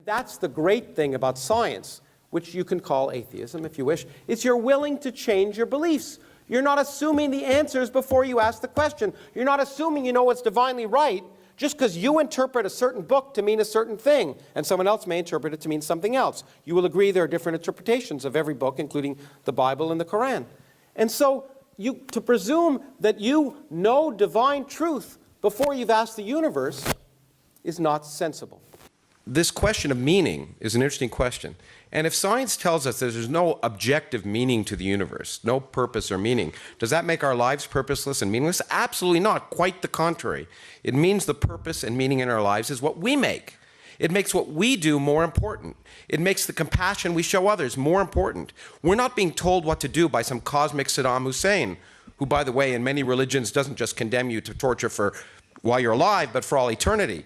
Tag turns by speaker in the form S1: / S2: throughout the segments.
S1: That's the great thing about science, which you can call atheism if you wish, is you're willing to change your beliefs. You're not assuming the answers before you ask the question. You're not assuming you know what's divinely right just because you interpret a certain book to mean a certain thing, and someone else may interpret it to mean something else. You will agree there are different interpretations of every book, including the Bible and the Quran. And so to presume that you know divine truth before you've asked the universe is not sensible.
S2: This question of meaning is an interesting question. And if science tells us that there's no objective meaning to the universe, no purpose or meaning, does that make our lives purposeless and meaningless? Absolutely not. Quite the contrary. It means the purpose and meaning in our lives is what we make. It makes what we do more important. It makes the compassion we show others more important. We're not being told what to do by some cosmic Saddam Hussein, who, by the way, in many religions doesn't just condemn you to torture for while you're alive, but for all eternity.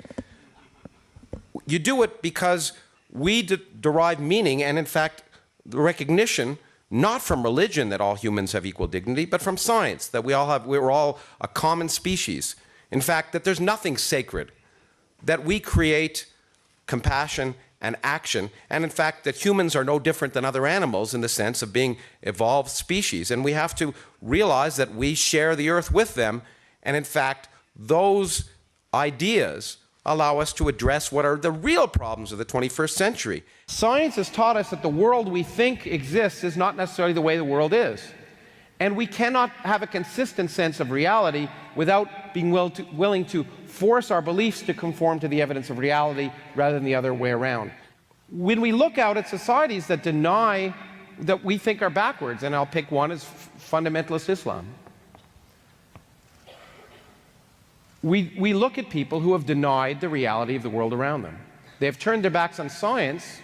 S2: You do it because we derive meaning and, in fact, the recognition, not from religion that all humans have equal dignity, but from science, that we're all a common species. In fact, that there's nothing sacred, that we create compassion and action, and in fact, that humans are no different than other animals in the sense of being evolved species. And we have to realize that we share the earth with them, and in fact, those ideas allow us to address what are the real problems of the 21st century.
S1: Science has taught us that the world we think exists is not necessarily the way the world is. And we cannot have a consistent sense of reality without being willing to force our beliefs to conform to the evidence of reality rather than the other way around. When we look out at societies that deny, that we think are backwards, and I'll pick one as fundamentalist Islam. We look at people who have denied the reality of the world around them. They have turned their backs on science,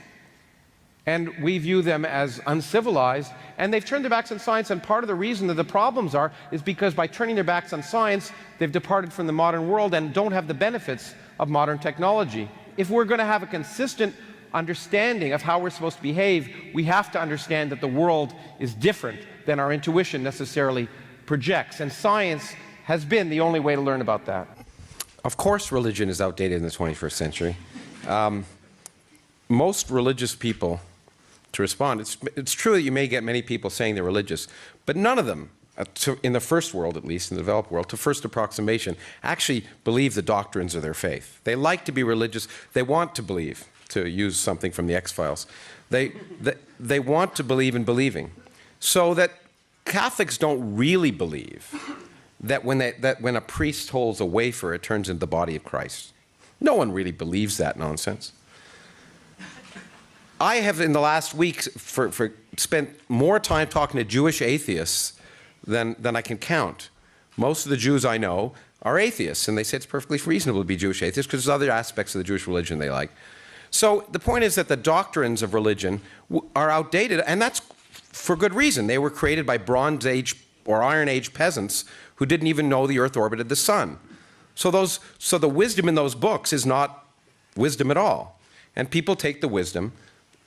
S1: and we view them as uncivilized, and they've turned their backs on science, and part of the reason that the problems is because by turning their backs on science, they've departed from the modern world and don't have the benefits of modern technology. If we're going to have a consistent understanding of how we're supposed to behave, we have to understand that the world is different than our intuition necessarily projects, and science has been the only way to learn about that.
S2: Of course religion is outdated in the 21st century. Most religious people, to respond, it's true that you may get many people saying they're religious, but none of them, in the first world at least, in the developed world, to first approximation, actually believe the doctrines of their faith. They like to be religious. They want to believe, to use something from the X-Files. They want to believe in believing. So that Catholics don't really believe that when a priest holds a wafer, it turns into the body of Christ. No one really believes that nonsense. I have, in the last week, spent more time talking to Jewish atheists than I can count. Most of the Jews I know are atheists, and they say it's perfectly reasonable to be Jewish atheists because there's other aspects of the Jewish religion they like. So the point is that the doctrines of religion are outdated, and that's for good reason. They were created by Bronze Age or Iron Age peasants who didn't even know the earth orbited the sun. So the wisdom in those books is not wisdom at all. And people take the wisdom.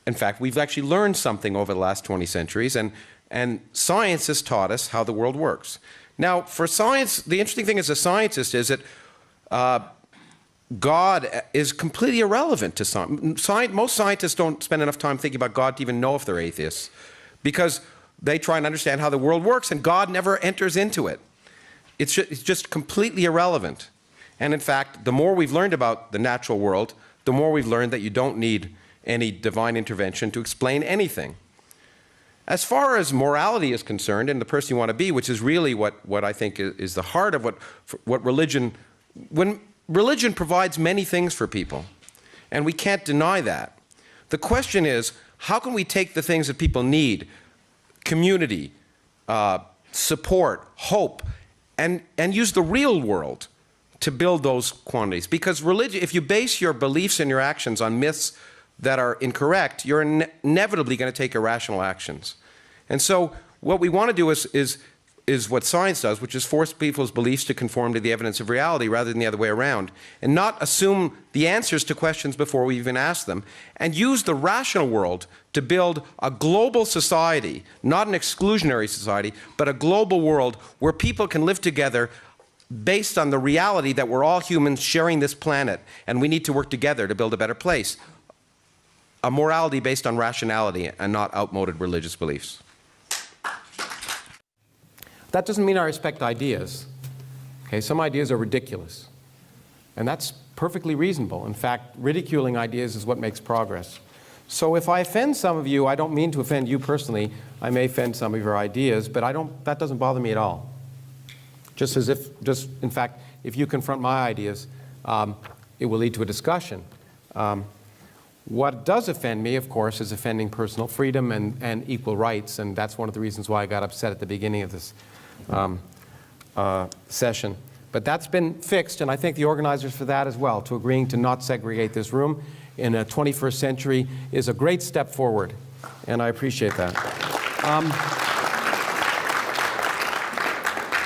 S2: In fact, we've actually learned something over the last 20 centuries, and science has taught us how the world works. Now, for science, the interesting thing as a scientist is that God is completely irrelevant to science. Most scientists don't spend enough time thinking about God to even know if they're atheists, because they try and understand how the world works, and God never enters into it. It's just completely irrelevant. And in fact, the more we've learned about the natural world, the more we've learned that you don't need any divine intervention to explain anything. As far as morality is concerned, and the person you want to be, which is really what I think is the heart of what religion, when religion provides many things for people, and we can't deny that. The question is, how can we take the things that people need, community, support, hope, and use the real world to build those quantities? Because religion, if you base your beliefs and your actions on myths that are incorrect, you're inevitably going to take irrational actions. And so what we want to do is what science does, which is force people's beliefs to conform to the evidence of reality rather than the other way around, and not assume the answers to questions before we even ask them, and use the rational world to build a global society, not an exclusionary society, but a global world where people can live together based on the reality that we're all humans sharing this planet, and we need to work together to build a better place. a morality based on rationality and not outmoded religious beliefs.
S1: That doesn't mean I respect ideas. Okay, some ideas are ridiculous. And that's perfectly reasonable. In fact, ridiculing ideas is what makes progress. So if I offend some of you, I don't mean to offend you personally. I may offend some of your ideas, but that doesn't bother me at all. In fact, if you confront my ideas, it will lead to a discussion. What does offend me, of course, is offending personal freedom and equal rights, and that's one of the reasons why I got upset at the beginning of this session. But that's been fixed, and I thank the organizers for that as well, to agreeing to not segregate this room in a 21st century is a great step forward, and I appreciate that.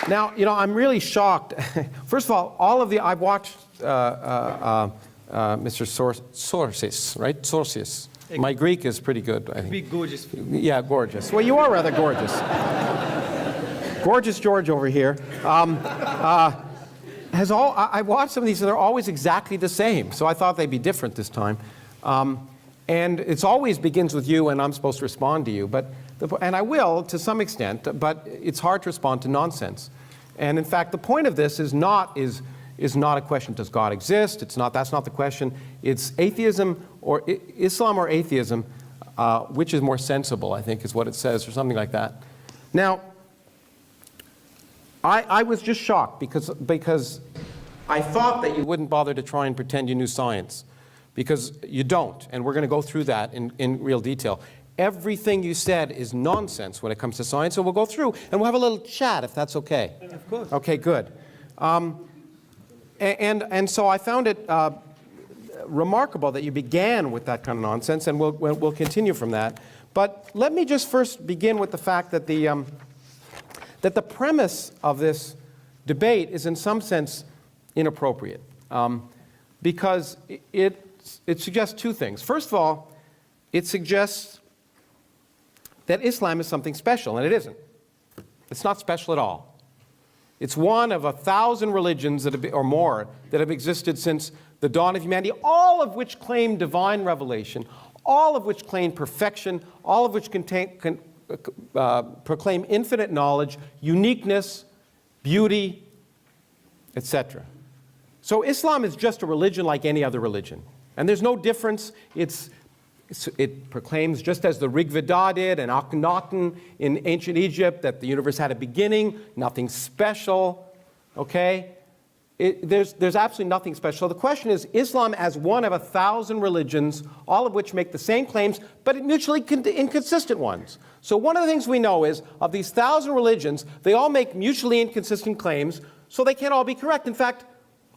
S1: Now, I'm really shocked. First of all I've watched Mr. Sorsis, right? Sorsis. My Greek is pretty good, I think.
S3: Be gorgeous.
S1: Yeah, gorgeous. Well, you are rather gorgeous. Gorgeous George over here. I watched some of these, and they're always exactly the same. So I thought they'd be different this time. And it always begins with you, and I'm supposed to respond to you. And I will, to some extent, but it's hard to respond to nonsense. And in fact, the point of this is not a question, does God exist? That's not the question. It's atheism or Islam or atheism, which is more sensible, I think is what it says, or something like that. Now, I was just shocked because I thought that you wouldn't bother to try and pretend you knew science, because you don't, and we're going to go through that in real detail. Everything you said is nonsense when it comes to science, so we'll go through and we'll have a little chat if that's okay.
S3: Of course.
S1: Okay, good. And so I found it remarkable that you began with that kind of nonsense, and we'll continue from that. But let me just first begin with the fact that the premise of this debate is in some sense inappropriate, because it suggests two things. First of all, it suggests that Islam is something special, and it isn't. It's not special at all. It's one of 1,000 religions or more that have existed since the dawn of humanity, all of which claim divine revelation, all of which claim perfection, all of which proclaim infinite knowledge, uniqueness, beauty, etc. So Islam is just a religion like any other religion. And there's no difference. It proclaims, just as the Rig Veda did and Akhenaten in ancient Egypt, that the universe had a beginning, nothing special, okay? There's absolutely nothing special. So the question is, Islam as one of 1,000 religions, all of which make the same claims, but mutually inconsistent ones. So one of the things we know is, of these 1,000 religions, they all make mutually inconsistent claims, so they can't all be correct. In fact,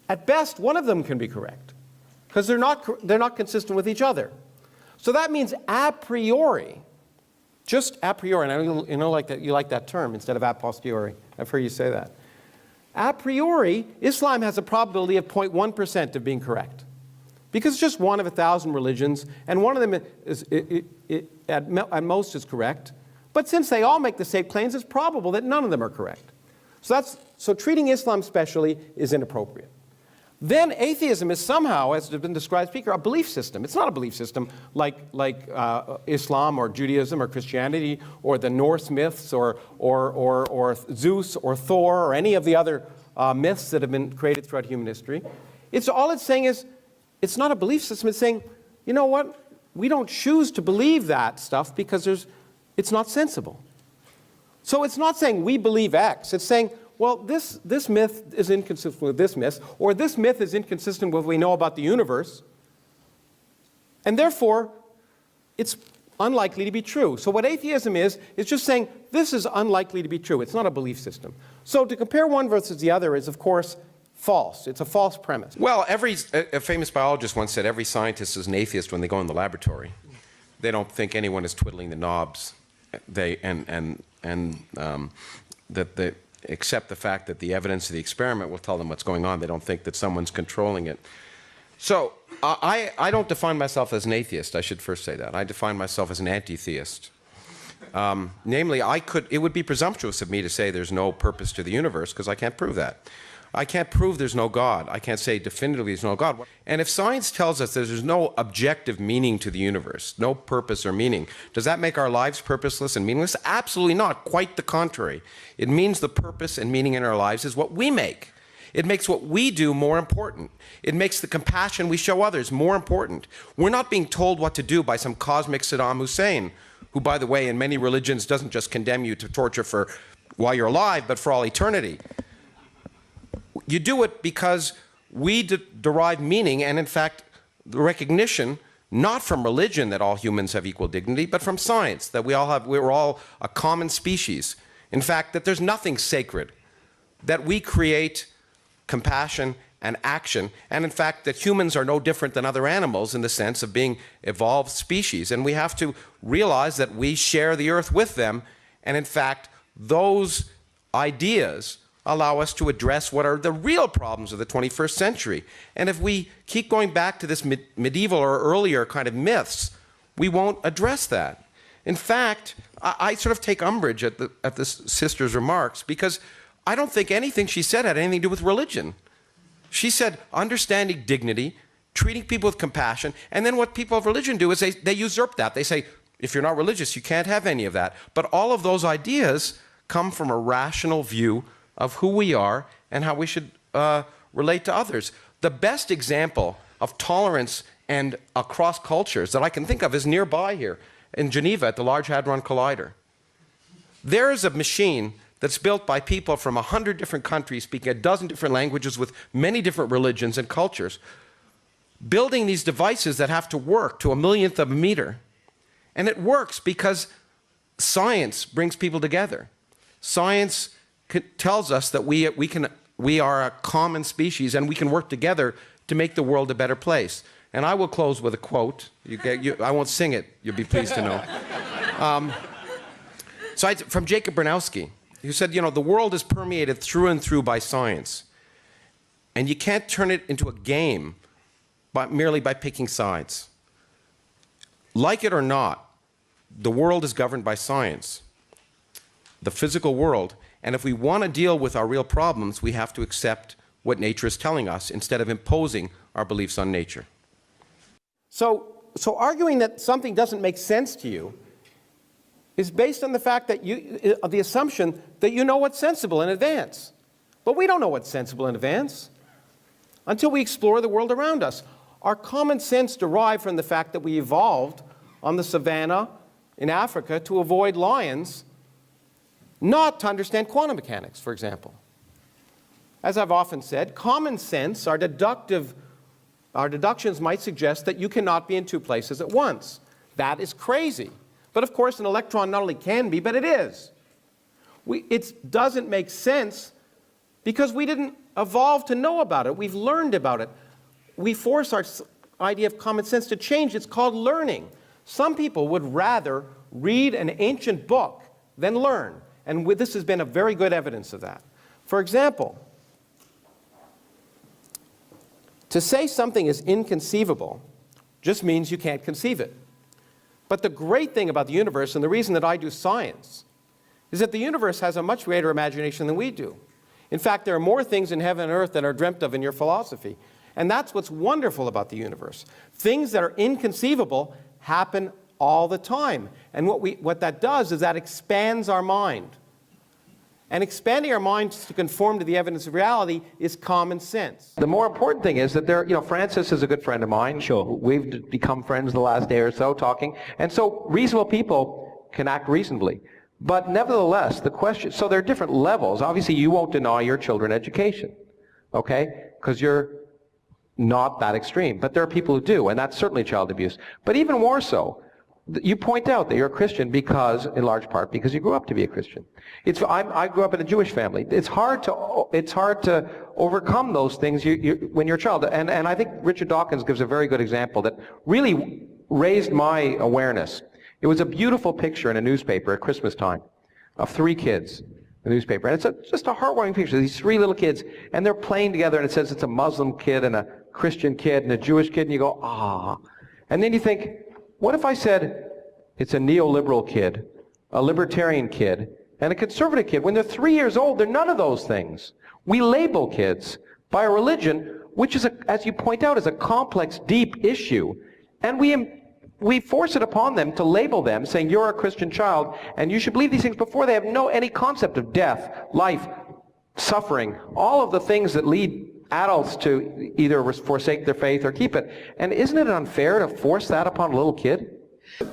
S1: at best, one of them can be correct, because they're not consistent with each other. So that means a priori, just a priori, and you like that term instead of a posteriori. I've heard you say that. A priori, Islam has a probability of 0.1% of being correct, because it's just one of 1,000 religions, and one of them at most is correct. But since they all make the same claims, it's probable that none of them are correct. So treating Islam specially is inappropriate. Then atheism is somehow, as has been described, speaker, a belief system. It's not a belief system like Islam or Judaism or Christianity or the Norse myths or Zeus or Thor or any of the other myths that have been created throughout human history. All it's saying is, it's not a belief system. It's saying, you know what? We don't choose to believe that stuff because it's not sensible. So it's not saying we believe X. It's saying, well, this myth is inconsistent with this myth, or this myth is inconsistent with what we know about the universe, and therefore, it's unlikely to be true. So what atheism is just saying this is unlikely to be true. It's not a belief system. So to compare one versus the other is, of course, false. It's a false premise.
S2: Well, a famous biologist once said every scientist is an atheist when they go in the laboratory. They don't think anyone is twiddling the knobs. They accept the fact that the evidence of the experiment will tell them what's going on. They don't think that someone's controlling it. So I don't define myself as an atheist. I should first say that. I define myself as an anti-theist. Namely, it would be presumptuous of me to say there's no purpose to the universe, because I can't prove that. I can't prove there's no God. I can't say definitively there's no God. And if science tells us that there's no objective meaning to the universe, no purpose or meaning, does that make our lives purposeless and meaningless? Absolutely not. Quite the contrary. It means the purpose and meaning in our lives is what we make. It makes what we do more important. It makes the compassion we show others more important. We're not being told what to do by some cosmic Saddam Hussein, who, by the way, in many religions doesn't just condemn you to torture for while you're alive, but for all eternity. You do it because we derive meaning and, in fact, the recognition, not from religion that all humans have equal dignity, but from science, that we're all a common species. In fact, that there's nothing sacred, that we create compassion and action, and in fact that humans are no different than other animals in the sense of being evolved species. And we have to realize that we share the earth with them, and in fact those ideas allow us to address what are the real problems of the 21st century. And if we keep going back to this medieval or earlier kind of myths, we won't address that. In fact, I sort of take umbrage at this sister's remarks, because I don't think anything she said had anything to do with religion. She said understanding dignity, treating people with compassion, and then what people of religion do is they usurp that. They say, if you're not religious, you can't have any of that. But all of those ideas come from a rational view of who we are and how we should relate to others. The best example of tolerance and across cultures that I can think of is nearby here in Geneva at the Large Hadron Collider. There is a machine that's built by people from 100 different countries, speaking a dozen different languages with many different religions and cultures, building these devices that have to work to a millionth of a meter. And it works because science brings people together. Science tells us that we are a common species and we can work together to make the world a better place. And I will close with a quote. I won't sing it, you'll be pleased to know. From Jacob Bronowski, who said, you know, the world is permeated through and through by science. And you can't turn it into a game merely by picking sides. Like it or not, the world is governed by science, the physical world. And if we want to deal with our real problems, we have to accept what nature is telling us instead of imposing our beliefs on nature. So arguing that something doesn't make sense to you is based on the fact that the assumption that you know what's sensible in advance. But we don't know what's sensible in advance until we explore the world around us. Our common sense derived from the fact that we evolved on the savannah in Africa to avoid lions, not to understand quantum mechanics, for example. As I've often said, common sense, our deductions might suggest that you cannot be in two places at once. That is crazy. But of course, an electron not only can be, but it is. It doesn't make sense because we didn't evolve to know about it. We've learned about it. We force our idea of common sense to change. It's called learning. Some people would rather read an ancient book than learn. And this has been a very good evidence of that. For example, to say something is inconceivable just means you can't conceive it. But the great thing about the universe, and the reason that I do science, is that the universe has a much greater imagination than we do. In fact, there are more things in heaven and earth than are dreamt of in your philosophy. And that's what's wonderful about the universe. Things that are inconceivable happen all the time. And what that does is that expands our mind. And expanding our minds to conform to the evidence of reality is common sense. The more important thing is that Francis is a good friend of mine.
S3: Sure.
S2: We've become friends the last day or so talking. And so reasonable people can act reasonably. But nevertheless, the question, so there are different levels. Obviously, you won't deny your children education, okay? Because you're not that extreme. But there are people who do, and that's certainly child abuse. But even more so, you point out that you're a Christian because, in large part, because you grew up to be a Christian. I grew up in a Jewish family. It's hard to overcome those things when you're a child. And I think Richard Dawkins gives a very good example that really raised my awareness. It was a beautiful picture in a newspaper at Christmas time of three kids in the newspaper. And it's just a heartwarming picture. These three little kids, and they're playing together, and it says it's a Muslim kid and a Christian kid and a Jewish kid, and you go, ah. And then you think, what if I said it's a neoliberal kid, a libertarian kid, and a conservative kid? When they're 3 years old, they're none of those things.
S3: We label kids by a religion which is, as you point out, is a complex, deep issue. And we force it upon them to label them, saying you're a Christian child and you should believe these things before they have any concept of death, life, suffering, all of the things that lead adults to either forsake their faith or keep it. And isn't it unfair to force that upon a little kid?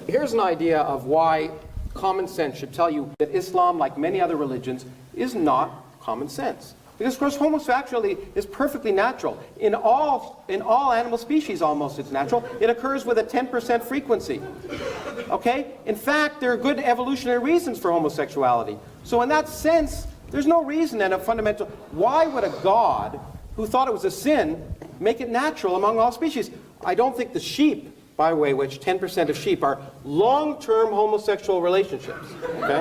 S1: Here's an idea of why common sense should tell you that Islam, like many other religions, is not common sense. Because, of course, homosexuality is perfectly natural. In all animal species, almost, it's natural. It occurs with a 10% frequency. Okay? In fact, there are good evolutionary reasons for homosexuality. So in that sense, there's no reason and a fundamental... Why would a God who thought it was a sin make it natural among all species? I don't think the sheep, by the way, which 10% of sheep are long-term homosexual relationships. Okay?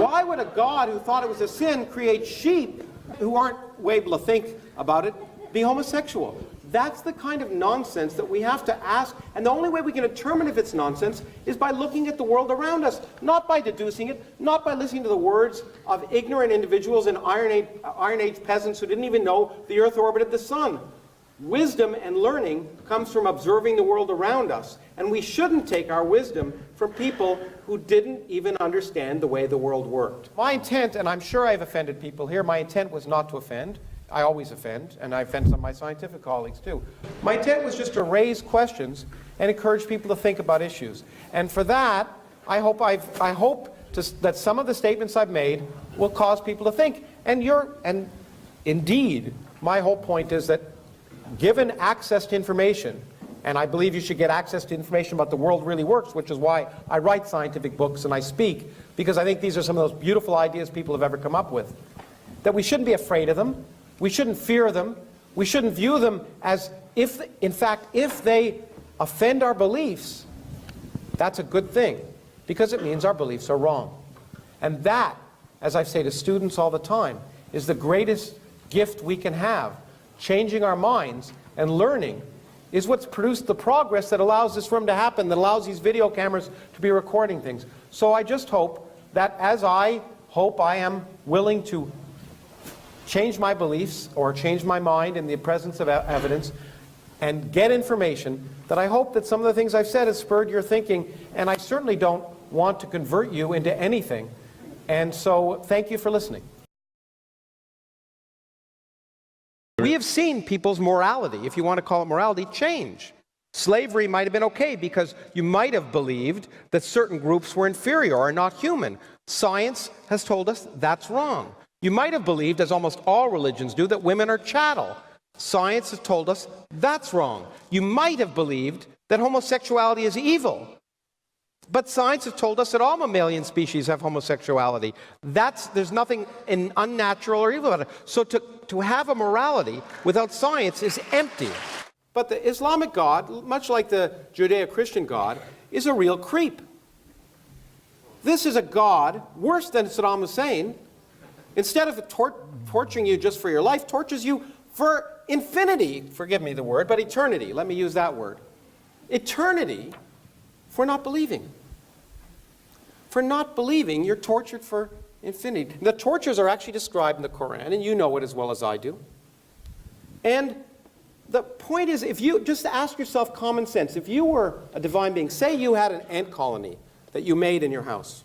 S1: Why would a God who thought it was a sin create sheep who aren't able to think about it be homosexual? That's the kind of nonsense that we have to ask, and the only way we can determine if it's nonsense is by looking at the world around us, not by deducing it, not by listening to the words of ignorant individuals and Iron Age peasants who didn't even know the Earth orbited the sun. Wisdom and learning comes from observing the world around us, and we shouldn't take our wisdom from people who didn't even understand the way the world worked. My intent, and I'm sure I've offended people here, my intent was not to offend. I always offend, and I offend some of my scientific colleagues too. My intent was just to raise questions and encourage people to think about issues. And for that, I hope that some of the statements I've made will cause people to think. And indeed, my whole point is that given access to information, and I believe you should get access to information about the world really works, which is why I write scientific books and I speak, because I think these are some of those beautiful ideas people have ever come up with. That we shouldn't be afraid of them, we shouldn't fear them, we shouldn't view them as if, in fact, if they offend our beliefs, that's a good thing, because it means our beliefs are wrong. And that, as I say to students all the time, is the greatest gift we can have. Changing our minds and learning is what's produced the progress that allows this room to happen, that allows these video cameras to be recording things. So I just hope that as I hope I am willing to change my beliefs or change my mind in the presence of evidence and get information, that I hope that some of the things I've said has spurred your thinking, and I certainly don't want to convert you into anything. And so thank you for listening. We have seen people's morality, if you want to call it morality, change. Slavery might have been okay because you might have believed that certain groups were inferior or not human. Science has told us that's wrong. You might have believed, as almost all religions do, that women are chattel. Science has told us that's wrong. You might have believed that homosexuality is evil. But science has told us that all mammalian species have homosexuality. There's nothing unnatural or evil about it. So to have a morality without science is empty. But the Islamic God, much like the Judeo-Christian God, is a real creep. This is a God worse than Saddam Hussein. Instead of torturing you just for your life, tortures you for infinity. Forgive me the word, but eternity. Let me use that word. Eternity for not believing. For not believing, you're tortured for infinity. The tortures are actually described in the Quran, and you know it as well as I do. And the point is, if you just ask yourself common sense, if you were a divine being, say you had an ant colony that you made in your house,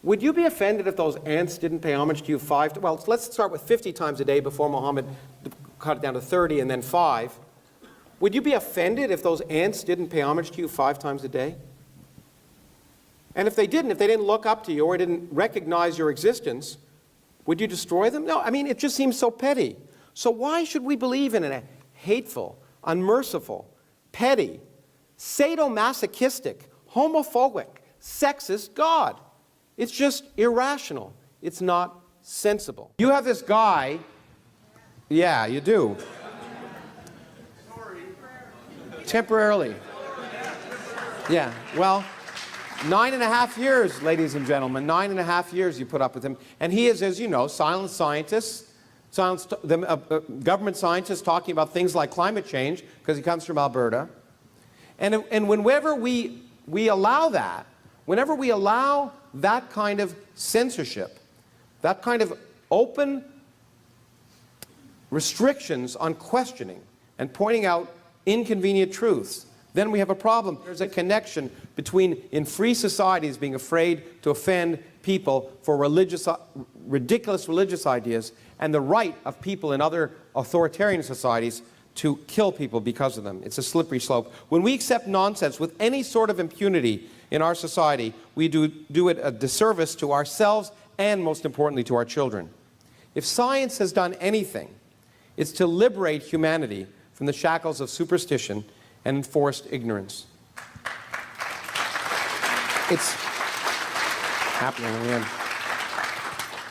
S1: would you be offended if those ants didn't pay homage to you well, let's start with 50 times a day before Muhammad cut it down to 30 and then 5. Would you be offended if those ants didn't pay homage to you 5 times a day? And if they didn't look up to you or didn't recognize your existence, would you destroy them? No, I mean, it just seems so petty. So why should we believe in a hateful, unmerciful, petty, sadomasochistic, homophobic, sexist God? It's just irrational. It's not sensible. You have this guy. Yeah, you do. Temporarily. Yeah, well, 9.5 years, ladies and gentlemen, 9.5 years you put up with him. And he is, as you know, silent scientist, government scientists talking about things like climate change, because he comes from Alberta. And whenever we allow that, whenever we allow that kind of censorship, that kind of open restrictions on questioning and pointing out inconvenient truths, then we have a problem. There's a connection between, in free societies, being afraid to offend people for ridiculous religious ideas and the right of people in other authoritarian societies to kill people because of them. It's a slippery slope. When we accept nonsense with any sort of impunity in our society, we do it a disservice to ourselves and, most importantly, to our children. If science has done anything, it's to liberate humanity from the shackles of superstition and enforced ignorance. It's happening again.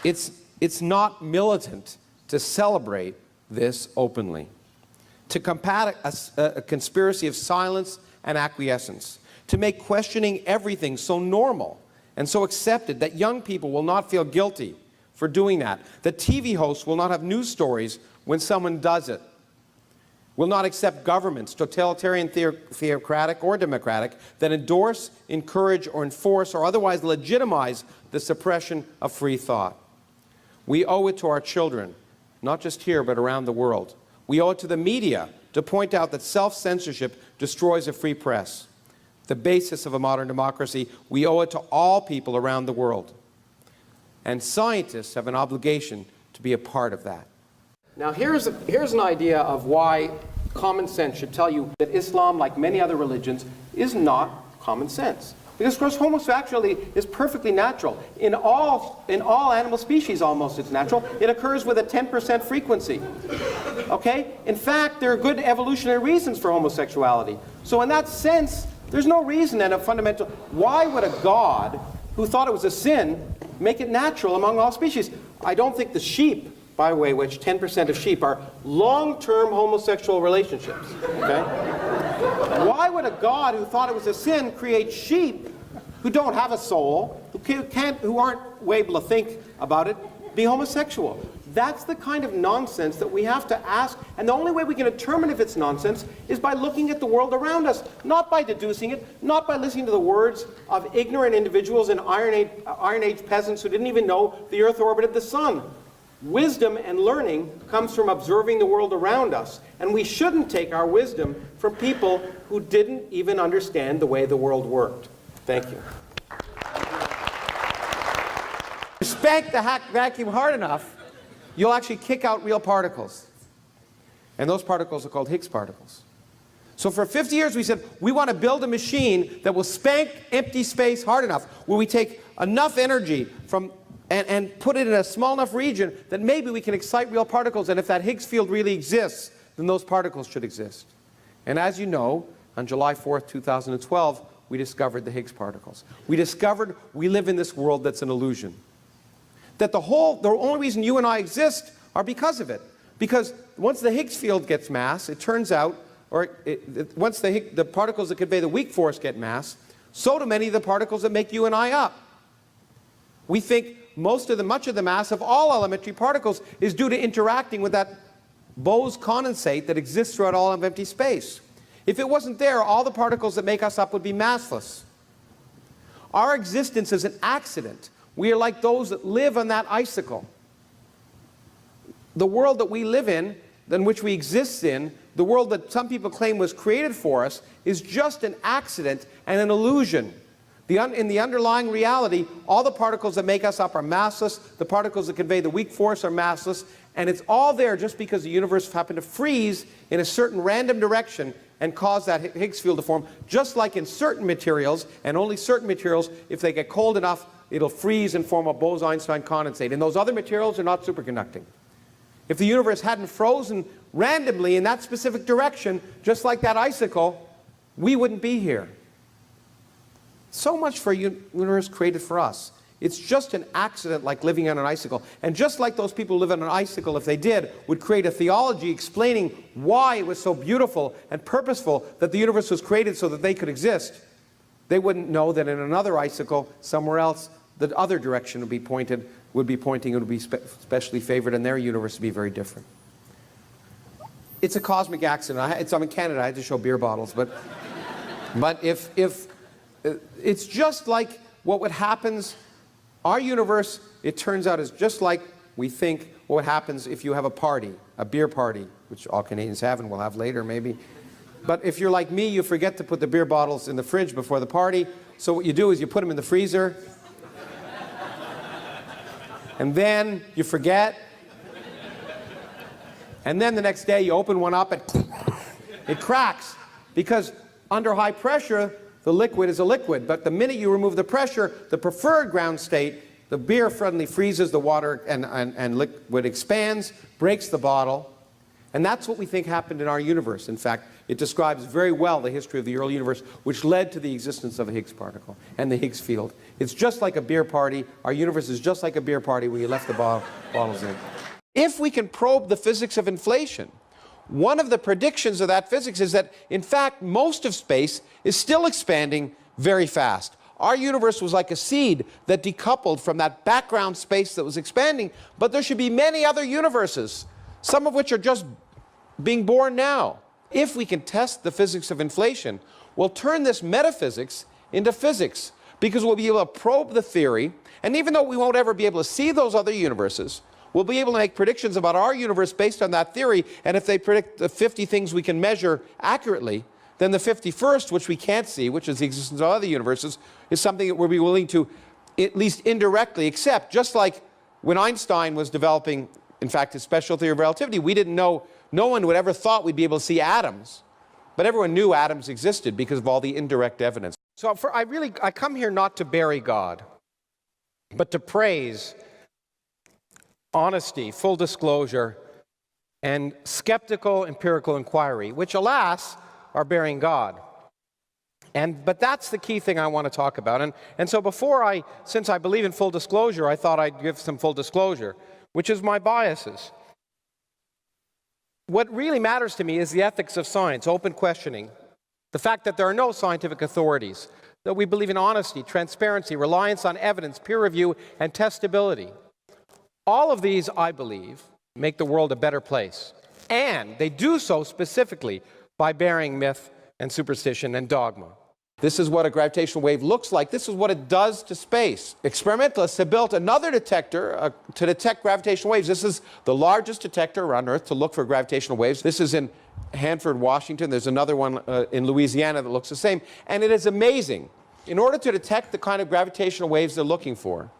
S1: It's not militant to celebrate this openly, to combat a conspiracy of silence and acquiescence, to make questioning everything so normal and so accepted that young people will not feel guilty for doing that, that TV hosts will not have news stories when someone does it, will not accept governments, totalitarian, theocratic, or democratic, that endorse, encourage, or enforce, or otherwise legitimize the suppression of free thought. We owe it to our children, not just here, but around the world. We owe it to the media to point out that self-censorship destroys a free press, the basis of a modern democracy. We owe it to all people around the world. And scientists have an obligation to be a part of that. Now, here's an idea of why common sense should tell you that Islam, like many other religions, is not common sense. Because, of course, homosexuality is perfectly natural. In all animal species, almost, it's natural. It occurs with a 10% frequency. Okay? In fact, there are good evolutionary reasons for homosexuality. So in that sense, there's no reason and a fundamental... Why would a God who thought it was a sin make it natural among all species? I don't think the sheep, by the way, which 10% of sheep are long-term homosexual relationships. Okay? Why would a God who thought it was a sin create sheep who don't have a soul, who aren't able to think about it, be homosexual? That's the kind of nonsense that we have to ask, and the only way we can determine if it's nonsense is by looking at the world around us, not by deducing it, not by listening to the words of ignorant individuals and Iron Age peasants who didn't even know the Earth orbited the sun. Wisdom and learning comes from observing the world around us, and we shouldn't take our wisdom from people who didn't even understand the way the world worked. Thank you. If you spank the vacuum hard enough, you'll actually kick out real particles. And those particles are called Higgs particles. So for 50 years we said, we want to build a machine that will spank empty space hard enough, where we take enough energy from and put it in a small enough region that maybe we can excite real particles, and if that Higgs field really exists, then those particles should exist. And as you know, on July 4th, 2012, we discovered the Higgs particles. We discovered we live in this world that's an illusion. That the only reason you and I exist are because of it. Because once the Higgs field gets mass, it turns out, once the particles that convey the weak force get mass, so do many of the particles that make you and I up. We think much of the mass of all elementary particles is due to interacting with that Bose condensate that exists throughout all of empty space. If it wasn't there, all the particles that make us up would be massless. Our existence is an accident. We are like those that live on that icicle. The world that we live in which we exist in, the world that some people claim was created for us, is just an accident and an illusion. In the underlying reality, all the particles that make us up are massless, the particles that convey the weak force are massless, and it's all there just because the universe happened to freeze in a certain random direction and cause that Higgs field to form, just like in certain materials, and only certain materials, if they get cold enough, it'll freeze and form a Bose-Einstein condensate. And those other materials are not superconducting. If the universe hadn't frozen randomly in that specific direction, just like that icicle, we wouldn't be here. So much for a universe created for us. It's just an accident, like living on an icicle. And just like those people who live on an icicle, if they did, would create a theology explaining why it was so beautiful and purposeful that the universe was created so that they could exist, they wouldn't know that in another icicle somewhere else, the other direction would be pointing, it would be specially favored, and their universe would be very different. It's a cosmic accident. I'm in Canada, I had to show beer bottles, but if it's just like what happens, our universe, it turns out, is just like we think
S4: what happens if you have a party, a beer party, which all Canadians have and will have later maybe. But if you're like me, you forget to put the beer bottles in the fridge before the party. So what you do is you put them in the freezer. And then you forget. And then the next day you open one up and it cracks. Because under high pressure, the liquid is a liquid. But the minute you remove the pressure, the preferred ground state, the beer suddenly freezes, the water and liquid expands, breaks the bottle. And that's what we think happened in our universe. In fact, it describes very well the history of the early universe, which led to the existence of a Higgs particle and the Higgs field. It's just like a beer party. Our universe is just like a beer party where you left the bottles in. If we can probe the physics of inflation, one of the predictions of that physics is that, in fact, most of space is still expanding very fast. Our universe was like a seed that decoupled from that background space that was expanding, but there should be many other universes, some of which are just being born now. If we can test the physics of inflation, we'll turn this metaphysics into physics, because we'll be able to probe the theory, and even though we won't ever be able to see those other universes, we'll be able to make predictions about our universe based on that theory, and if they predict the 50 things we can measure accurately, then the 51st, which we can't see, which is the existence of other universes, is something that we'll be willing to at least indirectly accept. Just like when Einstein was developing, in fact, his special theory of relativity, we didn't know, no one would ever thought we'd be able to see atoms. But everyone knew atoms existed because of all the indirect evidence. So I come here not to bury God, but to praise honesty, full disclosure, and skeptical empirical inquiry, which, alas, are burying God. But that's the key thing I want to talk about. And so since I believe in full disclosure, I thought I'd give some full disclosure, which is my biases. What really matters to me is the ethics of science, open questioning, the fact that there are no scientific authorities, that we believe in honesty, transparency, reliance on evidence, peer review, and testability. All of these, I believe, make the world a better place. And they do so specifically by burying myth and superstition and dogma. This is what a gravitational wave looks like. This is what it does to space. Experimentalists have built another detector to detect gravitational waves. This is the largest detector around Earth to look for gravitational waves. This is in Hanford, Washington. There's another one in Louisiana that looks the same. And it is amazing. In order to detect the kind of gravitational waves they're looking for,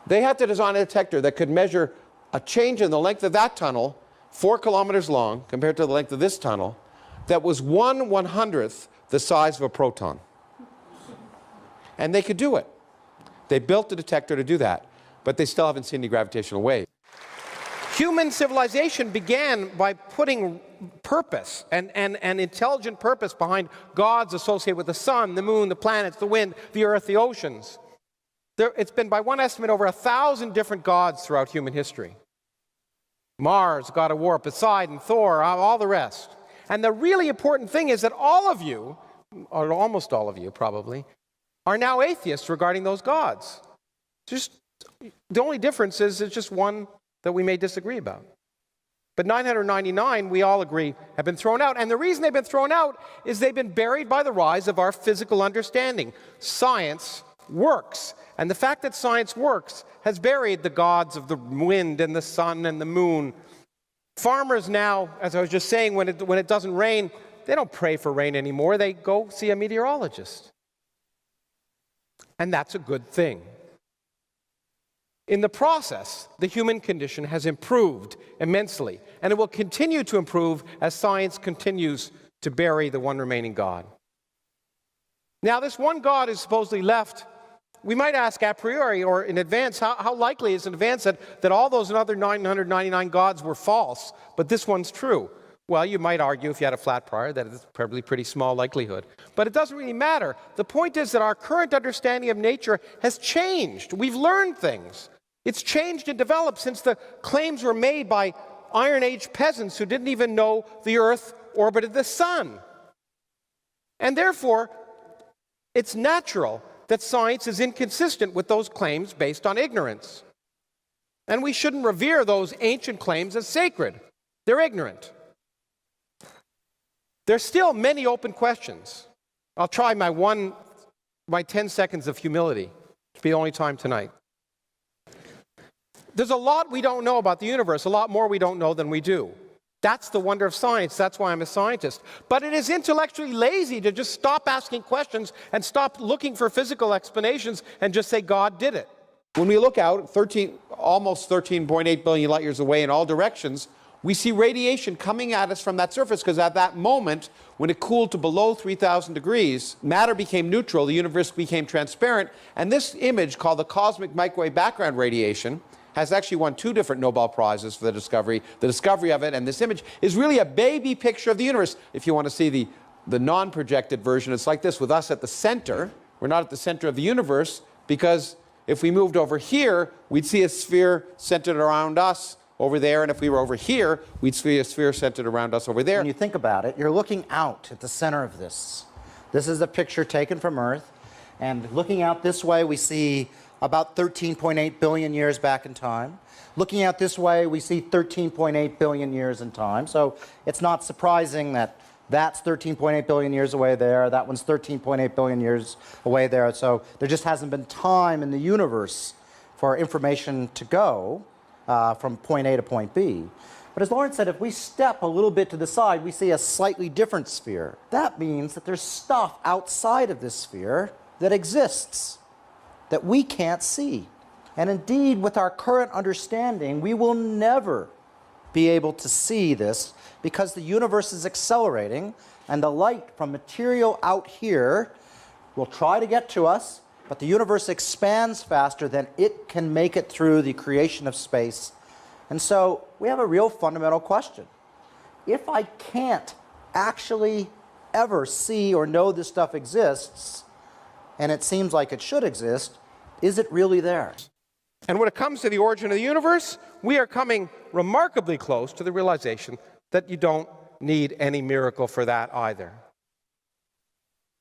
S4: they had to design a detector that could measure a change in the length of that tunnel, 4 kilometers long, compared to the length of this tunnel, that was 1/100th the size of a proton. And they could do it. They built the detector to do that, but they still haven't seen any gravitational wave. Human civilization began by putting purpose and intelligent purpose behind gods associated with the sun, the moon, the planets, the wind, the earth, the oceans. It's been, by one estimate, over 1,000 different gods throughout human history. Mars, god of war, Poseidon, Thor, all the rest. And the really important thing is that all of you, or almost all of you probably, are now atheists regarding those gods. Just the only difference is it's just one that we may disagree about. But 999, we all agree, have been thrown out. And the reason they've been thrown out is they've been buried by the rise of our physical understanding. Science works. And the fact that science works has buried the gods of the wind and the sun and the moon. Farmers now, as I was just saying, when it doesn't rain, they don't pray for rain anymore. They go see a meteorologist. And that's a good thing. In the process, the human condition has improved immensely, and it will continue to improve as science continues to bury the one remaining God. Now, this one God is supposedly left. We might ask a priori or in advance, how likely is in advance that all those other 999 gods were false, but this one's true? Well, you might argue, if you had a flat prior, that it's probably pretty small likelihood. But it doesn't really matter. The point is that our current understanding of nature has changed. We've learned things. It's changed and developed since the claims were made by Iron Age peasants who didn't even know the Earth orbited the sun. And therefore, it's natural that science is inconsistent with those claims based on ignorance. And we shouldn't revere those ancient claims as sacred. They're ignorant. There's still many open questions. I'll try my 10 seconds of humility. It'll be the only time tonight. There's a lot we don't know about the universe, a lot more we don't know than we do. That's the wonder of science. That's why I'm a scientist. But it is intellectually lazy to just stop asking questions and stop looking for physical explanations and just say God did it. When we look out almost 13.8 billion light years away in all directions, we see radiation coming at us from that surface, because at that moment, when it cooled to below 3,000 degrees, matter became neutral, the universe became transparent, and this image, called the cosmic microwave background radiation, has actually won 2 different Nobel Prizes for the discovery. The discovery of it, and this image is really a baby picture of the universe. If you want to see the non-projected version, it's like this, with us at the center. We're not at the center of the universe, because if we moved over here, we'd see a sphere centered around us over there, and if we were over here, we'd see a sphere centered around us over there.
S5: When you think about it, you're looking out at the center of this. This is a picture taken from Earth, and looking out this way, we see about 13.8 billion years back in time. Looking out this way, we see 13.8 billion years in time. So it's not surprising that that's 13.8 billion years away there, that one's 13.8 billion years away there. So there just hasn't been time in the universe for information to go from point A to point B. But as Lawrence said, if we step a little bit to the side, we see a slightly different sphere. That means that there's stuff outside of this sphere that exists that we can't see. And indeed, with our current understanding, we will never be able to see this, because the universe is accelerating, and the light from material out here will try to get to us, but the universe expands faster than it can make it through the creation of space. And so we have a real fundamental question. If I can't actually ever see or know this stuff exists, and it seems like it should exist, is it really there?
S4: And when it comes to the origin of the universe, we are coming remarkably close to the realization that you don't need any miracle for that either.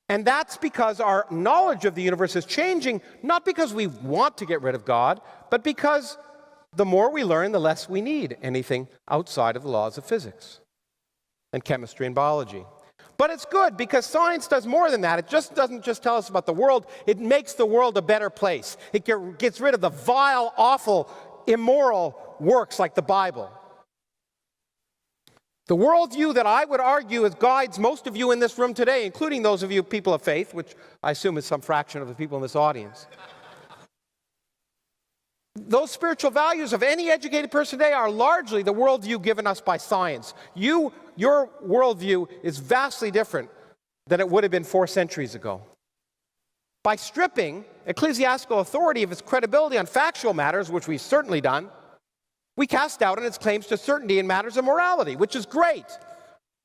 S4: And that's because our knowledge of the universe is changing, not because we want to get rid of God, but because the more we learn, the less we need anything outside of the laws of physics and chemistry and biology. But it's good, because science does more than that. It just doesn't just tell us about the world, it makes the world a better place. It gets rid of the vile, awful, immoral works like the Bible. The worldview that I would argue guides most of you in this room today, including those of you people of faith, which I assume is some fraction of the people in this audience. Those spiritual values of any educated person today are largely the worldview given us by science. Your worldview is vastly different than it would have been 4 centuries ago. By stripping ecclesiastical authority of its credibility on factual matters, which we've certainly done, we cast doubt on its claims to certainty in matters of morality, which is great,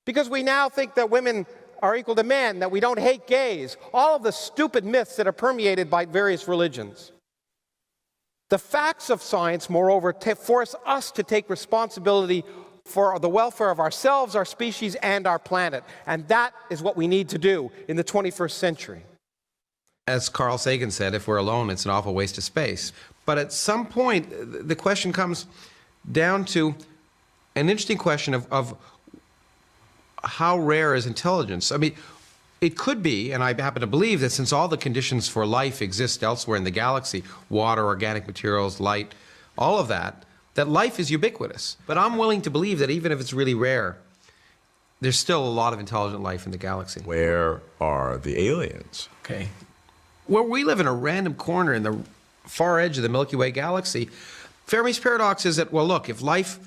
S4: because we now think that women are equal to men, that we don't hate gays, all of the stupid myths that are permeated by various religions. The facts of science, moreover, force us to take responsibility for the welfare of ourselves, our species, and our planet. And that is what we need to do in the 21st century.
S2: As Carl Sagan said, if we're alone, it's an awful waste of space. But at some point, the question comes down to an interesting question of how rare is intelligence? I mean, it could be, and I happen to believe, that since all the conditions for life exist elsewhere in the galaxy, water, organic materials, light, all of that life is ubiquitous. But I'm willing to believe that even if it's really rare, there's still a lot of intelligent life in the galaxy.
S6: Where are the aliens?
S2: Okay. Well, we live in a random corner in the far edge of the Milky Way galaxy. Fermi's paradox is that, well, look, if life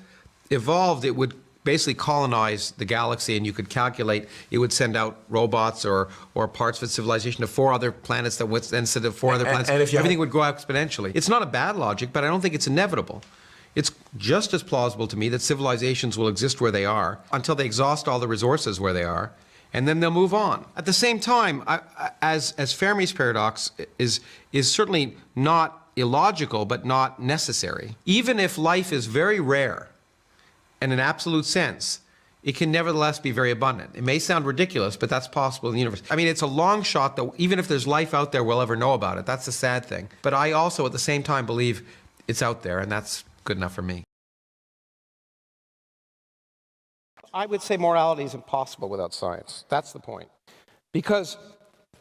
S2: evolved, it would basically colonize the galaxy, and you could calculate it would send out robots or parts of its civilization to 4 other planets that would, instead of 4 other planets,
S6: and if
S2: everything would grow exponentially. It's not a bad logic, but I don't think it's inevitable. It's just as plausible to me that civilizations will exist where they are until they exhaust all the resources where they are, and then they'll move on. At the same time, as Fermi's paradox is certainly not illogical, but not necessary. Even if life is very rare, in an absolute sense, it can nevertheless be very abundant. It may sound ridiculous, but that's possible in the universe. I mean, it's a long shot that even if there's life out there, we'll ever know about it. That's the sad thing. But I also, at the same time, believe it's out there, and that's good enough for me.
S4: I would say morality is impossible without science. That's the point. Because,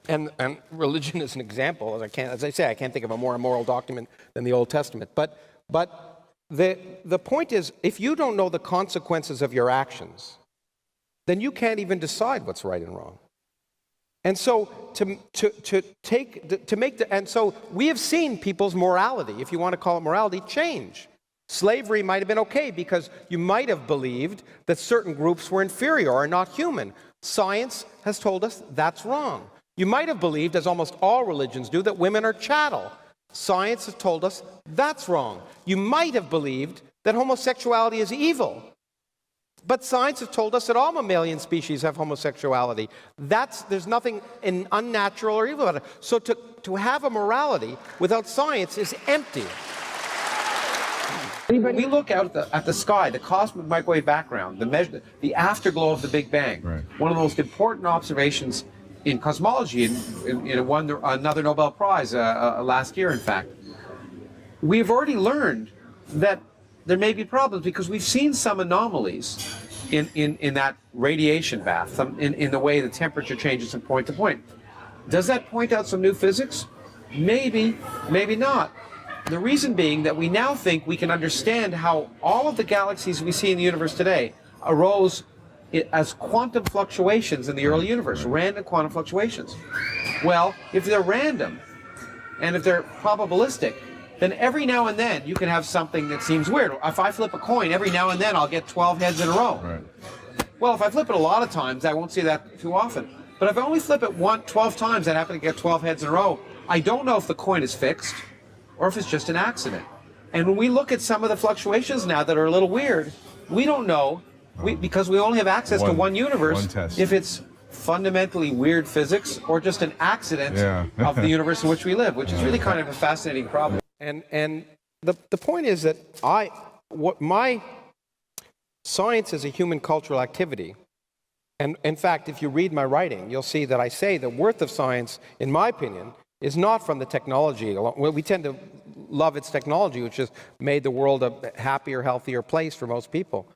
S4: and religion is an example, as I say, I can't think of a more immoral document than the Old Testament. But the point is, if you don't know the consequences of your actions, then you can't even decide what's right and wrong. And so and so we have seen people's morality, if you want to call it morality, change. Slavery might have been okay because you might have believed that certain groups were inferior or not human. Science has told us that's wrong. You might have believed, as almost all religions do, that women are chattel. Science has told us that's wrong. You might have believed that homosexuality is evil. But science has told us that all mammalian species have homosexuality. There's nothing unnatural or evil about it. So to have a morality without science is empty.
S1: We look out at the sky, the cosmic microwave background, the afterglow of the Big Bang.
S6: Right.
S1: One of the most important observations in cosmology, and it won another Nobel Prize last year, in fact. We've already learned that there may be problems because we've seen some anomalies in that radiation bath, in the way the temperature changes from point to point. Does that point out some new physics? Maybe, maybe not. The reason being that we now think we can understand how all of the galaxies we see in the universe today arose as quantum fluctuations in the early universe, random quantum fluctuations. Well, if they're random and if they're probabilistic, then every now and then you can have something that seems weird. If I flip a coin, every now and then I'll get 12 heads in a row.
S6: Right.
S1: Well, if I flip it a lot of times, I won't see that too often. But if I only flip it 12 times and happen to get 12 heads in a row, I don't know if the coin is fixed or if it's just an accident. And when we look at some of the fluctuations now that are a little weird, we don't know, because we only have access to one universe, if it's fundamentally weird physics or just an accident of the universe in which we live, which is really kind of a fascinating problem.
S4: And the point is that my science is a human cultural activity. And in fact, if you read my writing, you'll see that I say the worth of science, in my opinion, is not from the technology. Well, we tend to love its technology, which has made the world a happier, healthier place for most people.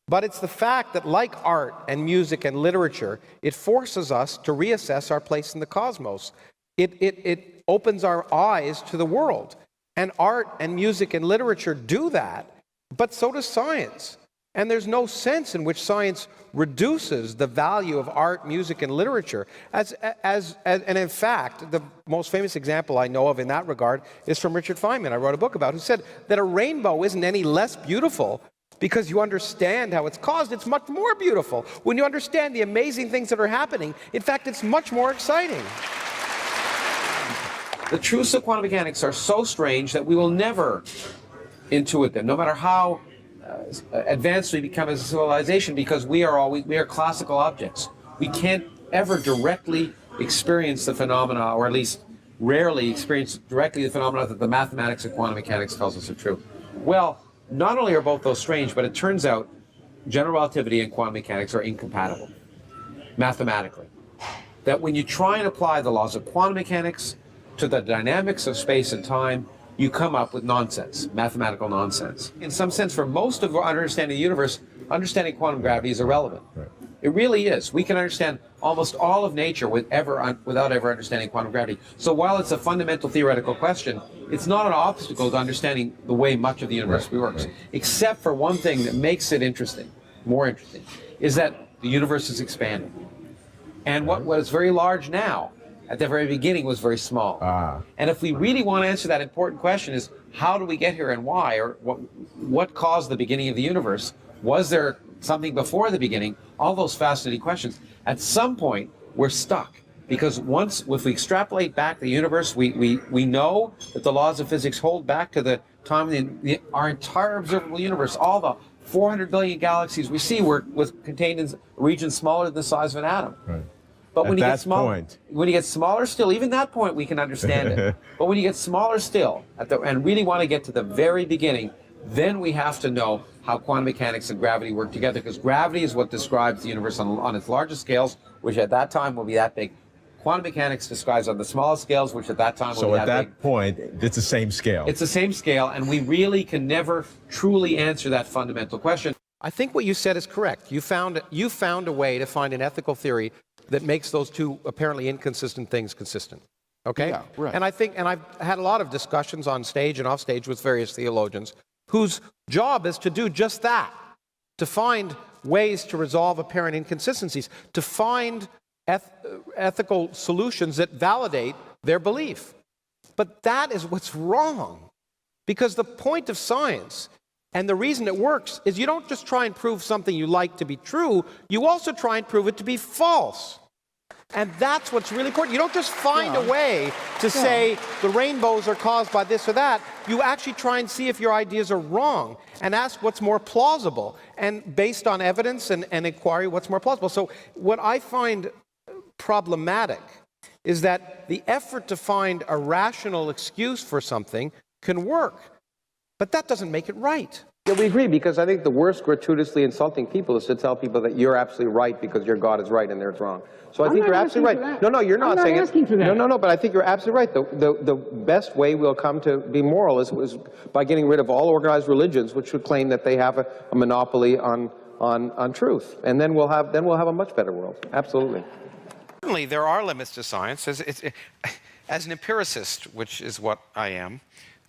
S4: But it's the fact that, like art and music and literature, it forces us to reassess our place in the cosmos. It opens our eyes to the world. And art and music and literature do that, but so does science. And there's no sense in which science reduces the value of art, music, and literature. And in fact, the most famous example I know of in that regard is from Richard Feynman, I wrote a book about, who said that a rainbow isn't any less beautiful because you understand how it's caused. It's much more beautiful when you understand the amazing things that are happening. In fact, it's much more exciting.
S1: The truths of quantum mechanics are so strange that we will never intuit them, no matter how advanced we become as a civilization, because we are classical objects. We can't ever directly experience the phenomena, or at least rarely experience directly the phenomena that the mathematics of quantum mechanics tells us are true. Well, not only are both those strange, but it turns out general relativity and quantum mechanics are incompatible mathematically. That when you try and apply the laws of quantum mechanics to the dynamics of space and time, you come up with nonsense, mathematical nonsense. In some sense, for most of our understanding of the universe, understanding quantum gravity is irrelevant. Right. It really is. We can understand almost all of nature without ever understanding quantum gravity. So while it's a fundamental theoretical question, it's not an obstacle to understanding the way much of the universe works, except for one thing that makes it interesting, more interesting, is that the universe is expanding. And what is very large now, at the very beginning, was very small. And if we really want to answer that important question, is how do we get here and why, or what caused the beginning of the universe? Was there something before the beginning? All those fascinating questions. At some point, we're stuck, because if we extrapolate back the universe, we know that the laws of physics hold back to the time our entire observable universe, all the 400 billion galaxies we see, were contained in a region smaller than the size of an atom. Right. But when you get smaller still, even that point we can understand it. But when you get smaller still, and really want to get to the very beginning, then we have to know how quantum mechanics and gravity work together, because gravity is what describes the universe on its largest scales, which at that time will be that big. Quantum mechanics describes on the smallest scales, which at that time will be that big. So at that point, it's the same scale. It's the same scale, and we really can never truly answer that fundamental question.
S4: I think what you said is correct. You found a way to find an ethical theory that makes those two apparently inconsistent things consistent. Okay?
S3: Yeah, right.
S4: And I've had a lot of discussions on stage and off stage with various theologians whose job is to do just that, to find ways to resolve apparent inconsistencies, to find ethical solutions that validate their belief. But that is what's wrong, because the point of science and the reason it works is you don't just try and prove something you like to be true, you also try and prove it to be false. And that's what's really important. You don't just find a way to say the rainbows are caused by this or that. You actually try and see if your ideas are wrong and ask what's more plausible. And based on evidence and inquiry, what's more plausible. So what I find problematic is that the effort to find a rational excuse for something can work, but that doesn't make it right.
S1: Yeah, we agree, because I think the worst gratuitously insulting people is to tell people that you're absolutely right because your God is right and they're wrong. So I think you're absolutely right. No, you're not saying it. No, but I think you're absolutely right. The best way we'll come to be moral is by getting rid of all organized religions, which would claim that they have a monopoly on truth, and then we'll have a much better world. Absolutely.
S2: Certainly, there are limits to science. As an empiricist, which is what I am,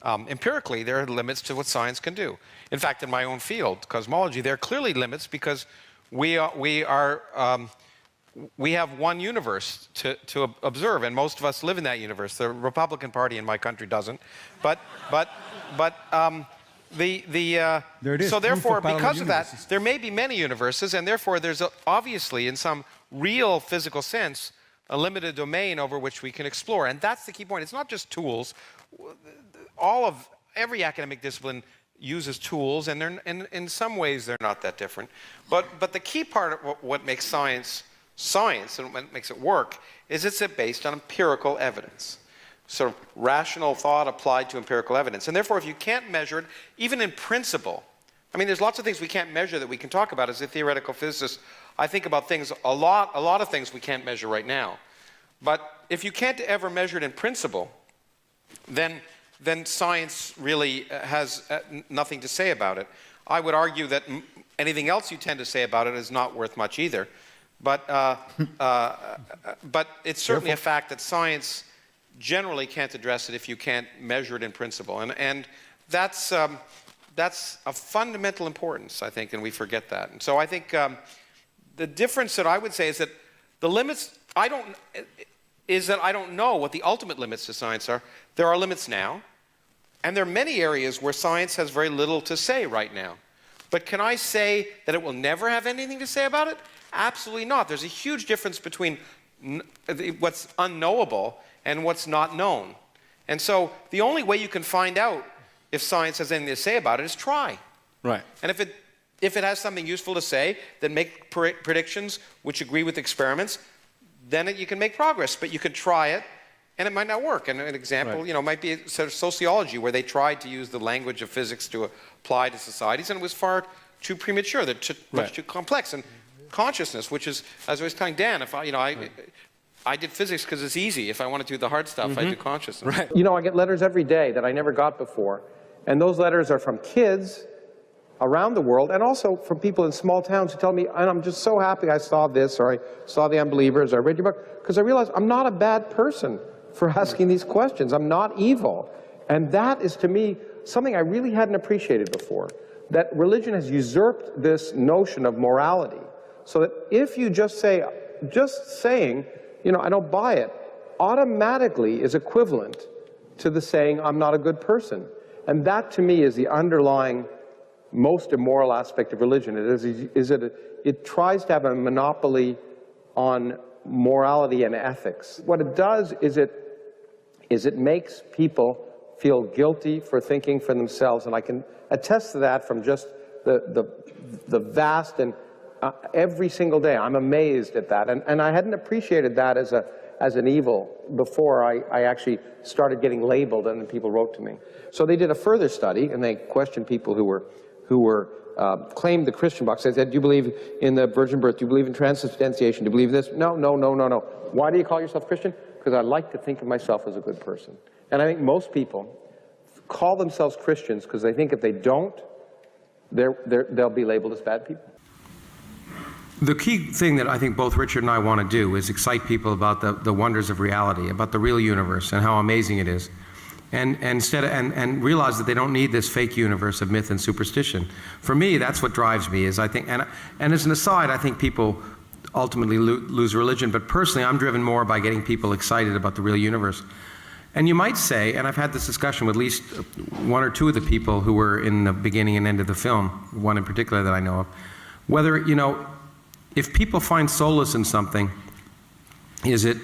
S2: empirically, there are limits to what science can do. In fact, in my own field, cosmology, there are clearly limits because we have one universe to observe, and most of us live in that universe. The Republican Party in my country doesn't, so therefore, because of that, there may be many universes, and therefore there's obviously, in some real physical sense, a limited domain over which we can explore. And that's the key point. It's not just tools. Every academic discipline uses tools, and in some ways they're not that different. But the key part of what makes science and what makes it work is it's based on empirical evidence. Sort of rational thought applied to empirical evidence. And therefore, if you can't measure it, even in principle, I mean, there's lots of things we can't measure that we can talk about as a theoretical physicist. I think about things, a lot of things we can't measure right now. But if you can't ever measure it in principle, then science really has nothing to say about it. I would argue that anything else you tend to say about it is not worth much either. But it's certainly a fact that science generally can't address it if you can't measure it in principle. And that's of fundamental importance, I think, and we forget that. And so I think the difference that I would say is that the limits, I don't know what the ultimate limits to science are. There are limits now, and there are many areas where science has very little to say right now. But can I say that it will never have anything to say about it? Absolutely not. There's a huge difference between what's unknowable and what's not known. And so the only way you can find out if science has anything to say about it is try.
S7: Right.
S2: And if it has something useful to say, then make predictions which agree with experiments, then you can make progress. But you could try it, and it might not work. And an example, might be sort of sociology, where they tried to use the language of physics to apply to societies, and it was far too premature. They're much too complex. And consciousness, which is, as I was telling Dan, if I did physics because it's easy. If I want to do the hard stuff, I do consciousness.
S1: Right. I get letters every day that I never got before, and those letters are from kids around the world, and also from people in small towns who tell me, and I'm just so happy I saw this, or I saw The Unbelievers, or I read your book, because I realized I'm not a bad person for asking these questions. I'm not evil. And that is, to me, something I really hadn't appreciated before, that religion has usurped this notion of morality, so that if you just saying, I don't buy it, automatically is equivalent to the saying, I'm not a good person. And that, to me, is the underlying most immoral aspect of religion. It tries to have a monopoly on morality and ethics. What it does is it makes people feel guilty for thinking for themselves, and I can attest to that from just the vast and every single day. I'm amazed at that, and I hadn't appreciated that as an evil before I actually started getting labeled and people wrote to me. So they did a further study, and they questioned people who claimed the Christian box. They said, do you believe in the virgin birth? Do you believe in transubstantiation? Do you believe this? No. Why do you call yourself Christian? Because I like to think of myself as a good person. And I think most people call themselves Christians because they think if they don't, they'll be labeled as bad people. The key thing that I think both Richard and I want to do is excite people about the wonders of reality, about the real universe and how amazing it is. and realize that they don't need this fake universe of myth and superstition. For me, that's what drives me. Is I think, and as an aside, I think people ultimately lose religion. But personally, I'm driven more by getting people excited about the real universe. And you might say, and I've had this discussion with at least one or two of the people who were in the beginning and end of the film, one in particular that I know of, whether, if people find solace in something, is it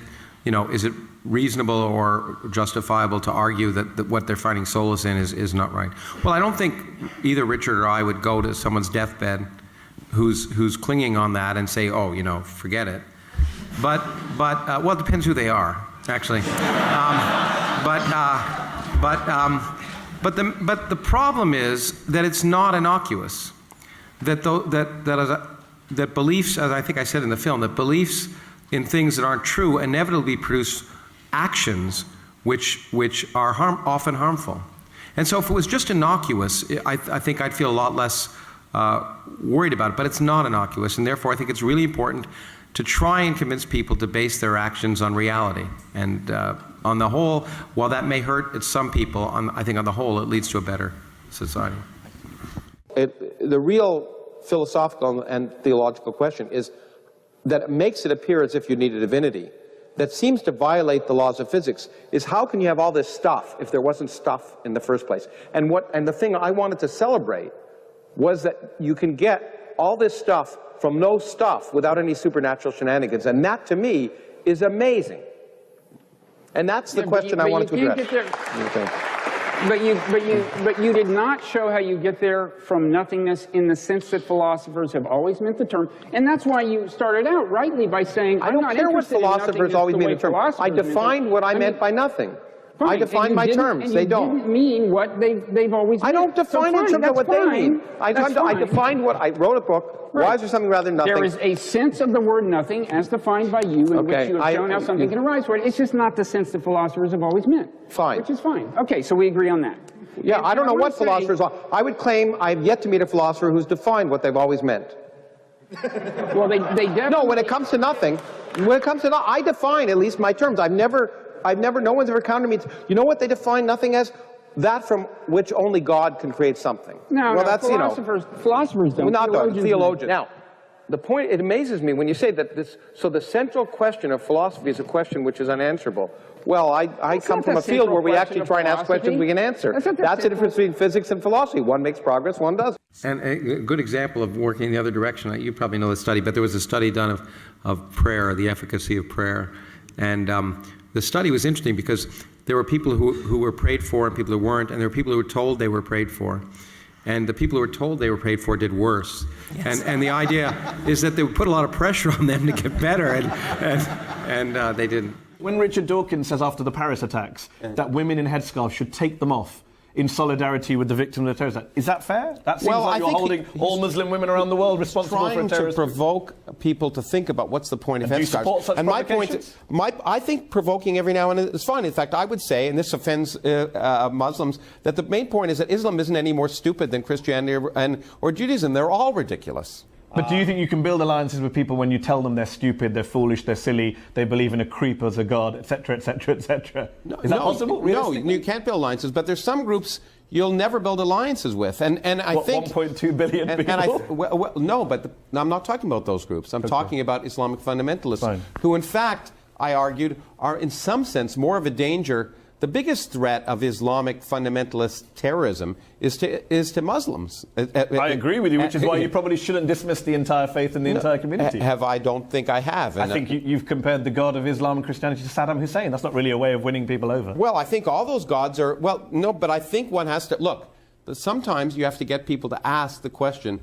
S1: reasonable or justifiable to argue that what they're finding solace in is not right? Well, I don't think either Richard or I would go to someone's deathbed who's clinging on that and say, oh, forget it. But well, it depends who they are, actually. But the problem is that it's not innocuous. That beliefs, as I think I said in the film, that beliefs in things that aren't true inevitably produce actions which are often harmful. And so if it was just innocuous, I think I'd feel a lot less worried about it. But it's not innocuous, and therefore I think it's really important to try and convince people to base their actions on reality. And on the whole, while that may hurt some people, I think on the whole it leads to a better society.
S4: The real philosophical and theological question is that it makes it appear as if you need a divinity that seems to violate the laws of physics is how can you have all this stuff if there wasn't stuff in the first place? And the thing I wanted to celebrate was that you can get all this stuff from no stuff without any supernatural shenanigans, and that to me is amazing. And that's the question I wanted to address.
S7: But you did not show how you get there from nothingness in the sense that philosophers have always meant the term, and that's why you started out rightly by saying,
S4: I don't care what philosophers always mean the term. I defined what I meant by nothing.
S7: Fine.
S4: I define my terms. They don't.
S7: Didn't mean what they've always meant.
S4: I don't define in terms of what they mean. I defined what I wrote a book. Right. Why is there something rather than nothing?
S7: There is a sense of the word nothing as defined by you in which you have shown how something can arise for it. It's just not the sense that philosophers have always meant.
S4: Fine.
S7: Which is fine. Okay, so we agree on that.
S4: Yeah, I don't know what philosophers are. I would claim I've yet to meet a philosopher who's defined what they've always meant.
S7: Well, they definitely...
S4: No, when it comes to nothing, I define at least my terms. No one's ever countered me. You know what they define nothing as? That from which only God can create something.
S7: No, that's, philosophers don't.
S4: Not theologians. Now, the point, it amazes me when you say that so the central question of philosophy is a question which is unanswerable. Well, I come from a field where we actually try and ask questions we can answer. That's the difference between physics and philosophy. One makes progress, one doesn't.
S1: And a good example of working in the other direction, you probably know the study, but there was a study done of prayer, the efficacy of prayer. And the study was interesting because there were people who were prayed for and people who weren't, and there were people who were told they were prayed for. And the people who were told they were prayed for did worse. Yes. And the idea is that they would put a lot of pressure on them to get better, and they didn't.
S8: When Richard Dawkins says after the Paris attacks that women in headscarves should take them off in solidarity with the victims of the terrorist attack, is that fair? That seems like you're holding all Muslim women around the world responsible for a terrorist.
S2: Trying to provoke people to think about what's the point of headscarves.
S8: Do you support such provocations?
S2: I think provoking every now and then is fine. In fact, I would say, and this offends Muslims, that the main point is that Islam isn't any more stupid than Christianity or Judaism. They're all ridiculous.
S8: But do you think you can build alliances with people when you tell them they're stupid, they're foolish, they're silly, they believe in a creep as a god, etc., etc., etc.? Is that possible?
S2: No, you can't build alliances. But there's some groups you'll never build alliances with, and I think
S8: 1.2 billion people.
S2: No, but I'm not talking about those groups. I'm talking about Islamic fundamentalists, who, in fact, I argued, are in some sense more of a danger. The biggest threat of Islamic fundamentalist terrorism is to Muslims.
S8: I agree with you, which is why you probably shouldn't dismiss the entire faith and the entire community.
S2: I don't think I have.
S8: I think you've compared the God of Islam and Christianity to Saddam Hussein. That's not really a way of winning people over.
S2: Well, I think all those gods are... Well, no, but I think one has to... Look, sometimes you have to get people to ask the question,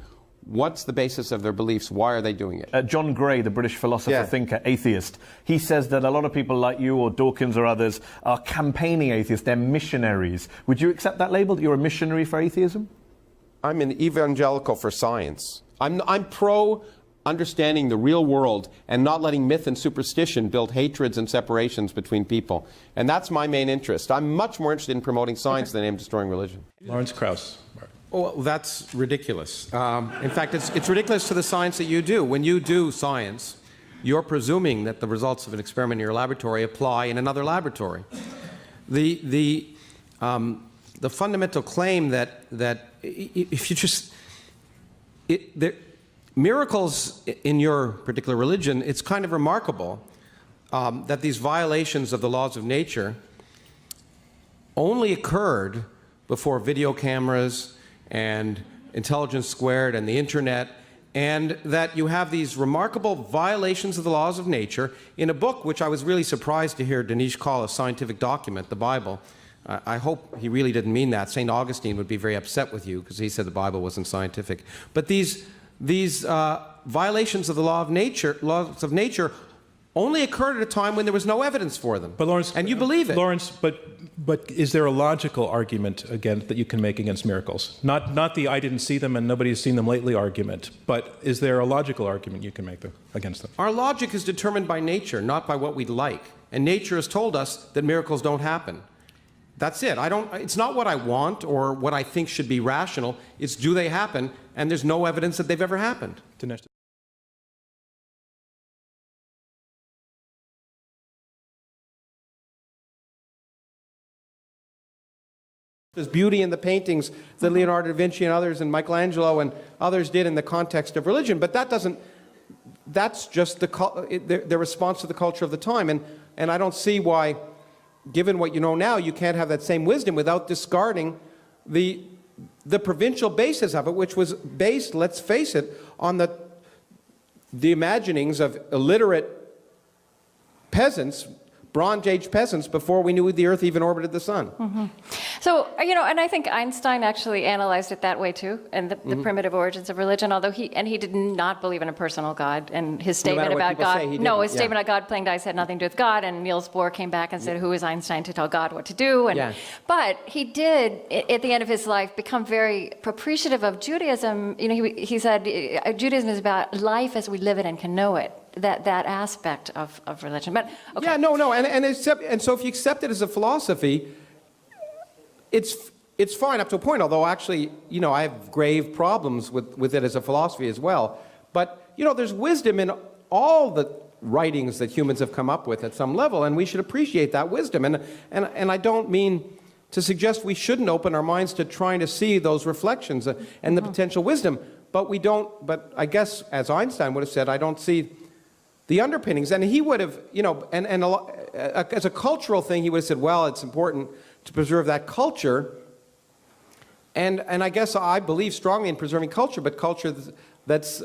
S2: what's the basis of their beliefs? Why are they doing it?
S8: John Gray, the British philosopher, thinker, atheist, he says that a lot of people like you or Dawkins or others are campaigning atheists. They're missionaries. Would you accept that label, that you're a missionary for atheism?
S2: I'm an evangelical for science. I'm pro understanding the real world and not letting myth and superstition build hatreds and separations between people. And that's my main interest. I'm much more interested in promoting science than I am destroying religion.
S6: Lawrence Krauss.
S1: Oh, that's ridiculous. In fact, it's ridiculous to the science that you do. When you do science, you're presuming that the results of an experiment in your laboratory apply in another laboratory.
S2: the fundamental claim that if you just miracles in your particular religion, it's kind of remarkable that these violations of the laws of nature only occurred before video cameras and intelligence squared and the internet, and that you have these remarkable violations of the laws of nature in a book which I was really surprised to hear Dinesh call a scientific document, the Bible. I hope he really didn't mean that. St. Augustine would be very upset with you because he said the Bible wasn't scientific. But these violations of the laws of nature only occurred at a time when there was no evidence for them.
S9: But Lawrence,
S2: and you believe it.
S9: Lawrence, but is there a logical argument that you can make against miracles? Not the I didn't see them and nobody has seen them lately argument, but is there a logical argument you can make against them?
S2: Our logic is determined by nature, not by what we like. And nature has told us that miracles don't happen. That's it. It's not what I want or what I think should be rational. It's do they happen? And there's no evidence that they've ever happened.
S9: Dinesh.
S4: There's beauty in the paintings that Leonardo da Vinci and others and Michelangelo and others did in the context of religion, but that's just their response to the culture of the time. And I don't see why, given what you know now, you can't have that same wisdom without discarding the provincial basis of it, which was based, let's face it, on the imaginings of illiterate peasants, Bronze Age peasants, before we knew the Earth even orbited the sun.
S10: Mm-hmm. So, and I think Einstein actually analyzed it that way too, and the primitive origins of religion, although he did not believe in a personal God, and his statement about God, statement about God playing dice had nothing to do with God, and Niels Bohr came back and said, who is Einstein to tell God what to do? But he did, at the end of his life, become very appreciative of Judaism. He said, Judaism is about life as we live it and can know it. That aspect of religion. But okay.
S4: Yeah, no, and so if you accept it as a philosophy, it's fine up to a point, although actually, I have grave problems with it as a philosophy as well. But, there's wisdom in all the writings that humans have come up with at some level, and we should appreciate that wisdom. And I don't mean to suggest we shouldn't open our minds to trying to see those reflections and the potential wisdom, but I guess, as Einstein would have said, I don't see the underpinnings. And he would have, as a cultural thing, he would have said, well, it's important to preserve that culture. And I guess I believe strongly in preserving culture, but culture that's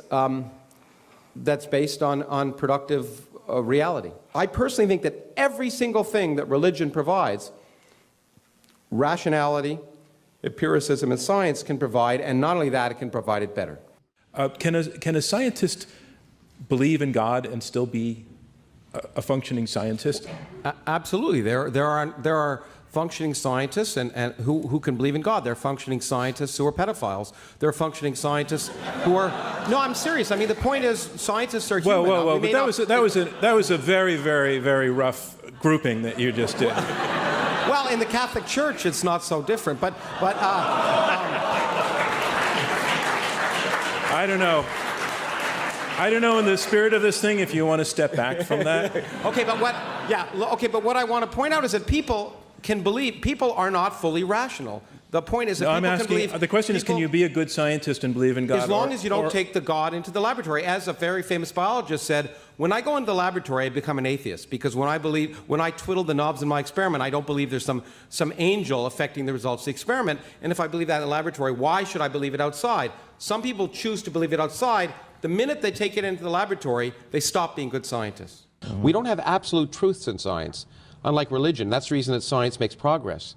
S4: based on productive reality. I personally think that every single thing that religion provides, rationality, empiricism, and science can provide, and not only that, it can provide it better.
S9: Can a scientist believe in God and still be a functioning scientist?
S2: Absolutely. There are functioning scientists and who can believe in God. There are functioning scientists who are pedophiles. There are functioning scientists who are... No, I'm serious. I mean, the point is scientists are human.
S9: Well, but that was a very, very, very rough grouping that you just did.
S2: Well, in the Catholic Church, it's not so different, but
S9: I don't know. I don't know, in the spirit of this thing, if you want to step back from that.
S2: Okay, but what I want to point out is that people are not fully rational. The point is that can believe...
S9: The question is, can you be a good scientist and believe in God?
S2: As long as you don't take the God into the laboratory. As a very famous biologist said, when I go into the laboratory, I become an atheist. Because when I twiddle the knobs in my experiment, I don't believe there's some angel affecting the results of the experiment. And if I believe that in the laboratory, why should I believe it outside? Some people choose to believe it outside. The minute they take it into the laboratory, they stop being good scientists. We don't have absolute truths in science, unlike religion. That's the reason that science makes progress,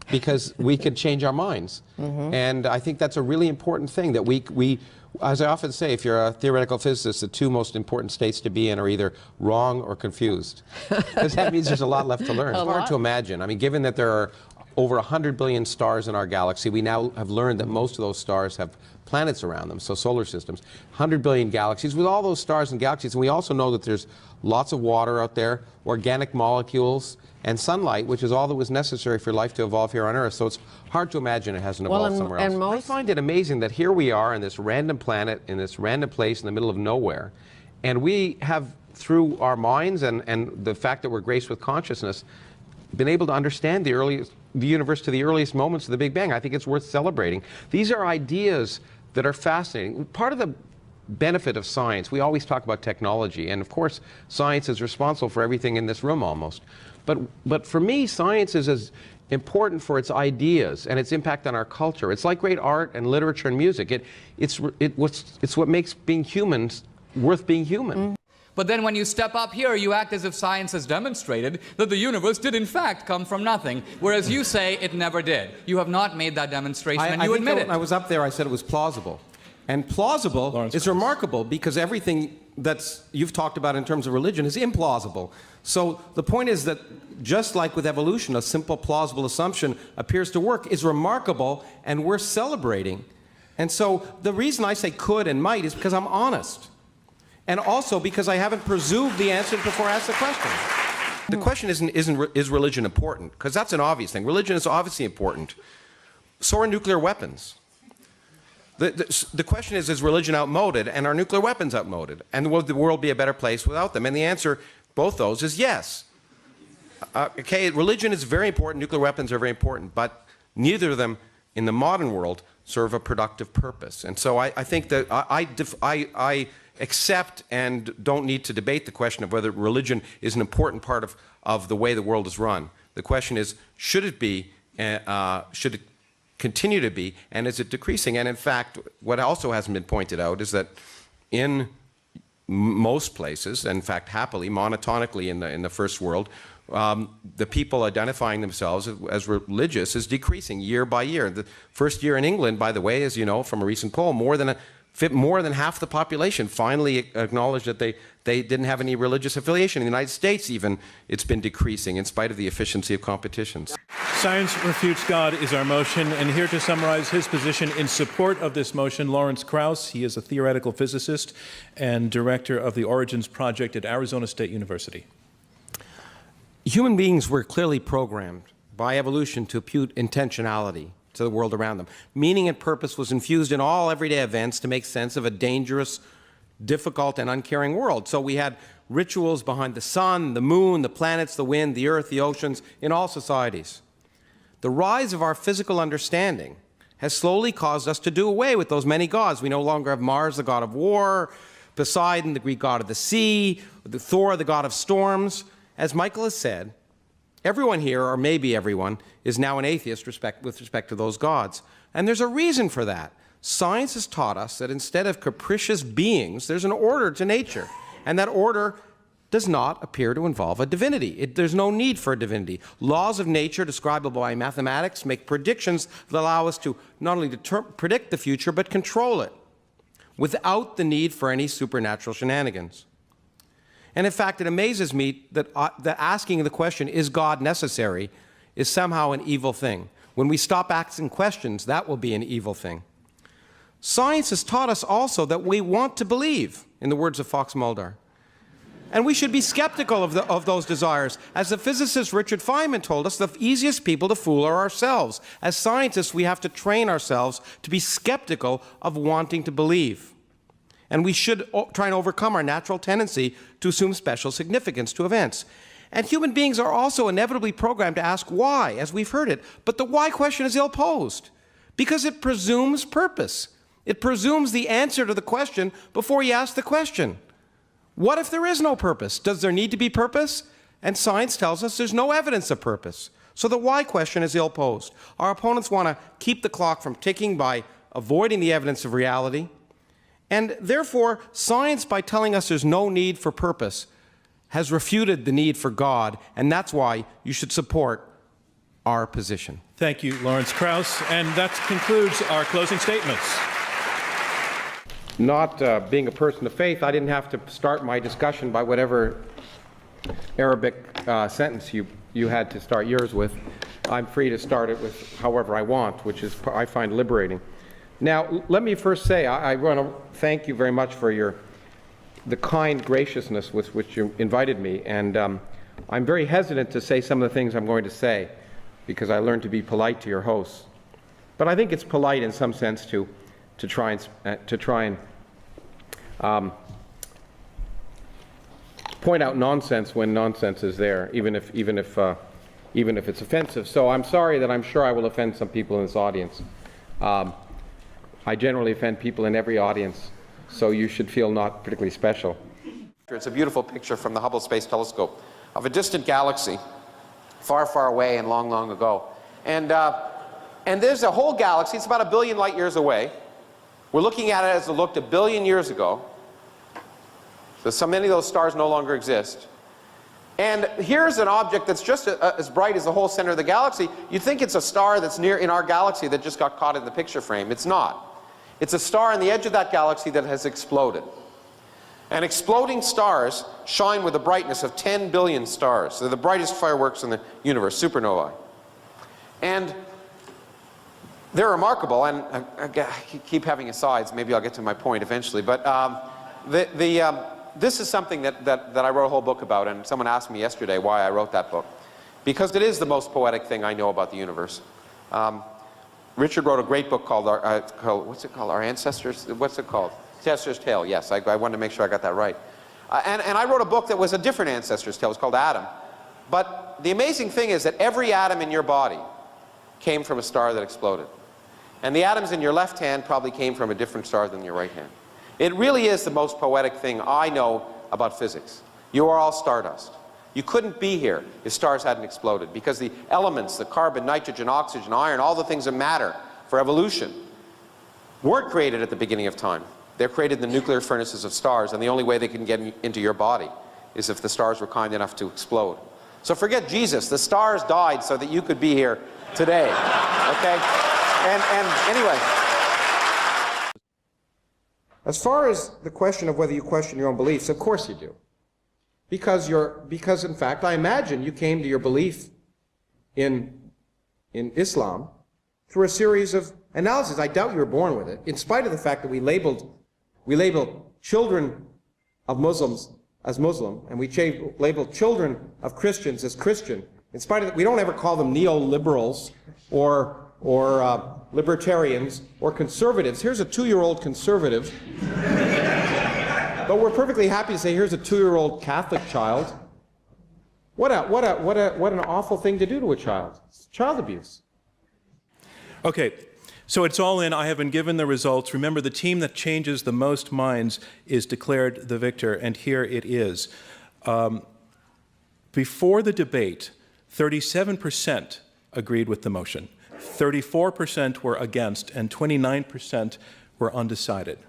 S2: because we can change our minds. And I think that's a really important thing, that we, as I often say, if you're a theoretical physicist, the two most important states to be in are either wrong or confused. Because that means there's a lot left to learn. It's hard to imagine. I mean, given that there are over 100 billion stars in our galaxy, we now have learned that most of those stars have planets around them, so solar systems. 100 billion galaxies. With all those stars and galaxies, and we also know that there's lots of water out there, organic molecules, and sunlight, which is all that was necessary for life to evolve here on Earth. So it's hard to imagine it hasn't evolved somewhere else. I find it amazing that here we are in this random planet, in this random place in the middle of nowhere, and we have, through our minds and the fact that we're graced with consciousness,
S1: been able to understand the universe to the earliest moments of the Big Bang. I think it's worth celebrating. These are ideas that are fascinating. Part of the benefit of science, we always talk about technology, and of course science is responsible for everything in this room almost. But for me, science is as important for its ideas and its impact on our culture. It's like great art and literature and music. It's what makes being humans worth being human.
S11: But then when you step up here, you act as if science has demonstrated that the universe did in fact come from nothing, whereas you say it never did. You have not made that demonstration, and you admit it.
S4: When I was up there, I said it was plausible. And plausible is remarkable because everything that's you've talked about in terms of religion is implausible. So the point is that just like with evolution, a simple plausible assumption appears to work is remarkable and worth celebrating. And so the reason I say could and might is because I'm honest. And also because I haven't presumed the answer before I ask the question.
S2: The question is religion important? Because that's an obvious thing. Religion is obviously important. So are nuclear weapons. The question is religion outmoded, and are nuclear weapons outmoded? And will the world be a better place without them? And the answer, both those, is yes. Okay, religion is very important, nuclear weapons are very important, but neither of them in the modern world serve a productive purpose. And so I think that I accept and don't need to debate the question of whether religion is an important part of the way the world is run. The question is, should it be, should it continue to be, and is it decreasing? And in fact, what also hasn't been pointed out is that in most places, in fact happily, monotonically in the first world, the people identifying themselves as religious is decreasing year by year. The first year in England, by the way, as you know from a recent poll, more than half the population finally acknowledged that they didn't have any religious affiliation. In the United States even, it's been decreasing in spite of the efficiency of competitions.
S9: Science refutes God is our motion, and here to summarize his position in support of this motion, Lawrence Krauss. He is a theoretical physicist and director of the Origins Project at Arizona State University.
S4: Human beings were clearly programmed by evolution to impute intentionality to the world around them. Meaning and purpose was infused in all everyday events to make sense of a dangerous, difficult, and uncaring world. So we had rituals behind the sun, the moon, the planets, the wind, the earth, the oceans, in all societies. The rise of our physical understanding has slowly caused us to do away with those many gods. We no longer have Mars, the god of war, Poseidon, the Greek god of the sea, Thor, the god of storms. As Michael has said, everyone here, or maybe everyone, is now an atheist with respect to those gods. And there's a reason for that. Science has taught us that instead of capricious beings, there's an order to nature. And that order does not appear to involve a divinity. There's no need for a divinity. Laws of nature, describable by mathematics, make predictions that allow us to not only predict the future, but control it, without the need for any supernatural shenanigans. And in fact, it amazes me that asking the question, is God necessary, is somehow an evil thing. When we stop asking questions, that will be an evil thing. Science has taught us also that we want to believe, in the words of Fox Mulder. And we should be skeptical of those desires. As the physicist Richard Feynman told us, the easiest people to fool are ourselves. As scientists, we have to train ourselves to be skeptical of wanting to believe. And we should try and overcome our natural tendency to assume special significance to events. And human beings are also inevitably programmed to ask why, as we've heard it. But the why question is ill-posed, because it presumes purpose. It presumes the answer to the question before you ask the question. What if there is no purpose? Does there need to be purpose? And science tells us there's no evidence of purpose. So the why question is ill-posed. Our opponents want to keep the clock from ticking by avoiding the evidence of reality. And therefore, science, by telling us there's no need for purpose, has refuted the need for God, and that's why you should support our position.
S9: Thank you, Lawrence Krauss. And that concludes our closing statements.
S1: Not being a person of faith, I didn't have to start my discussion by whatever Arabic sentence you had to start yours with. I'm free to start it with however I want, which is I find liberating. Now, let me first say I want to thank you very much for the kind graciousness with which you invited me, and I'm very hesitant to say some of the things I'm going to say because I learned to be polite to your hosts. But I think it's polite in some sense to try and point out nonsense when nonsense is there, even if even if it's offensive. So I'm sorry that I'm sure I will offend some people in this audience. I generally offend people in every audience, so you should feel not particularly special.
S3: It's a beautiful picture from the Hubble Space Telescope of a distant galaxy, far, far away and long, long ago. And there's a whole galaxy, it's about 1 billion light years away. We're looking at it as it looked 1 billion years ago. So many of those stars no longer exist. And here's an object that's just as bright as the whole center of the galaxy. You'd think it's a star that's near in our galaxy that just got caught in the picture frame. It's not. It's a star on the edge of that galaxy that has exploded. And exploding stars shine with a brightness of 10 billion stars. They're the brightest fireworks in the universe, supernovae. And they're remarkable, and I keep having asides. Maybe I'll get to my point eventually. But this is something that I wrote a whole book about, and someone asked me yesterday why I wrote that book. Because it is the most poetic thing I know about the universe. Richard wrote a great book called, what's it called? Our Ancestors? What's it called? Ancestor's Tale, yes. I wanted to make sure I got that right. And I wrote a book that was a different Ancestor's Tale. It was called Adam. But the amazing thing is that every atom in your body came from a star that exploded. And the atoms in your left hand probably came from a different star than your right hand. It really is the most poetic thing I know about physics. You are all stardust. You couldn't be here if stars hadn't exploded, because the elements, the carbon, nitrogen, oxygen, iron, all the things that matter for evolution weren't created at the beginning of time. They're created in the nuclear furnaces of stars, and the only way they can get into your body is if the stars were kind enough to explode. So forget Jesus. The stars died so that you could be here today. Okay? And anyway,
S1: as far as the question of whether you question your own beliefs, of course you do. Because in fact, I imagine you came to your belief in Islam through a series of analyses. I doubt you were born with it, in spite of the fact that we labeled children of Muslims as Muslim, and we labeled children of Christians as Christian. In spite of that, we don't ever call them neoliberals or libertarians or conservatives. Here's a 2-year-old conservative. But we're perfectly happy to say, here's a 2-year-old Catholic child. What an awful thing to do to a child. It's child abuse.
S9: Okay, so it's all in. I have been given the results. Remember, the team that changes the most minds is declared the victor, and here it is. Before the debate, 37% agreed with the motion, 34% were against, and 29% were undecided.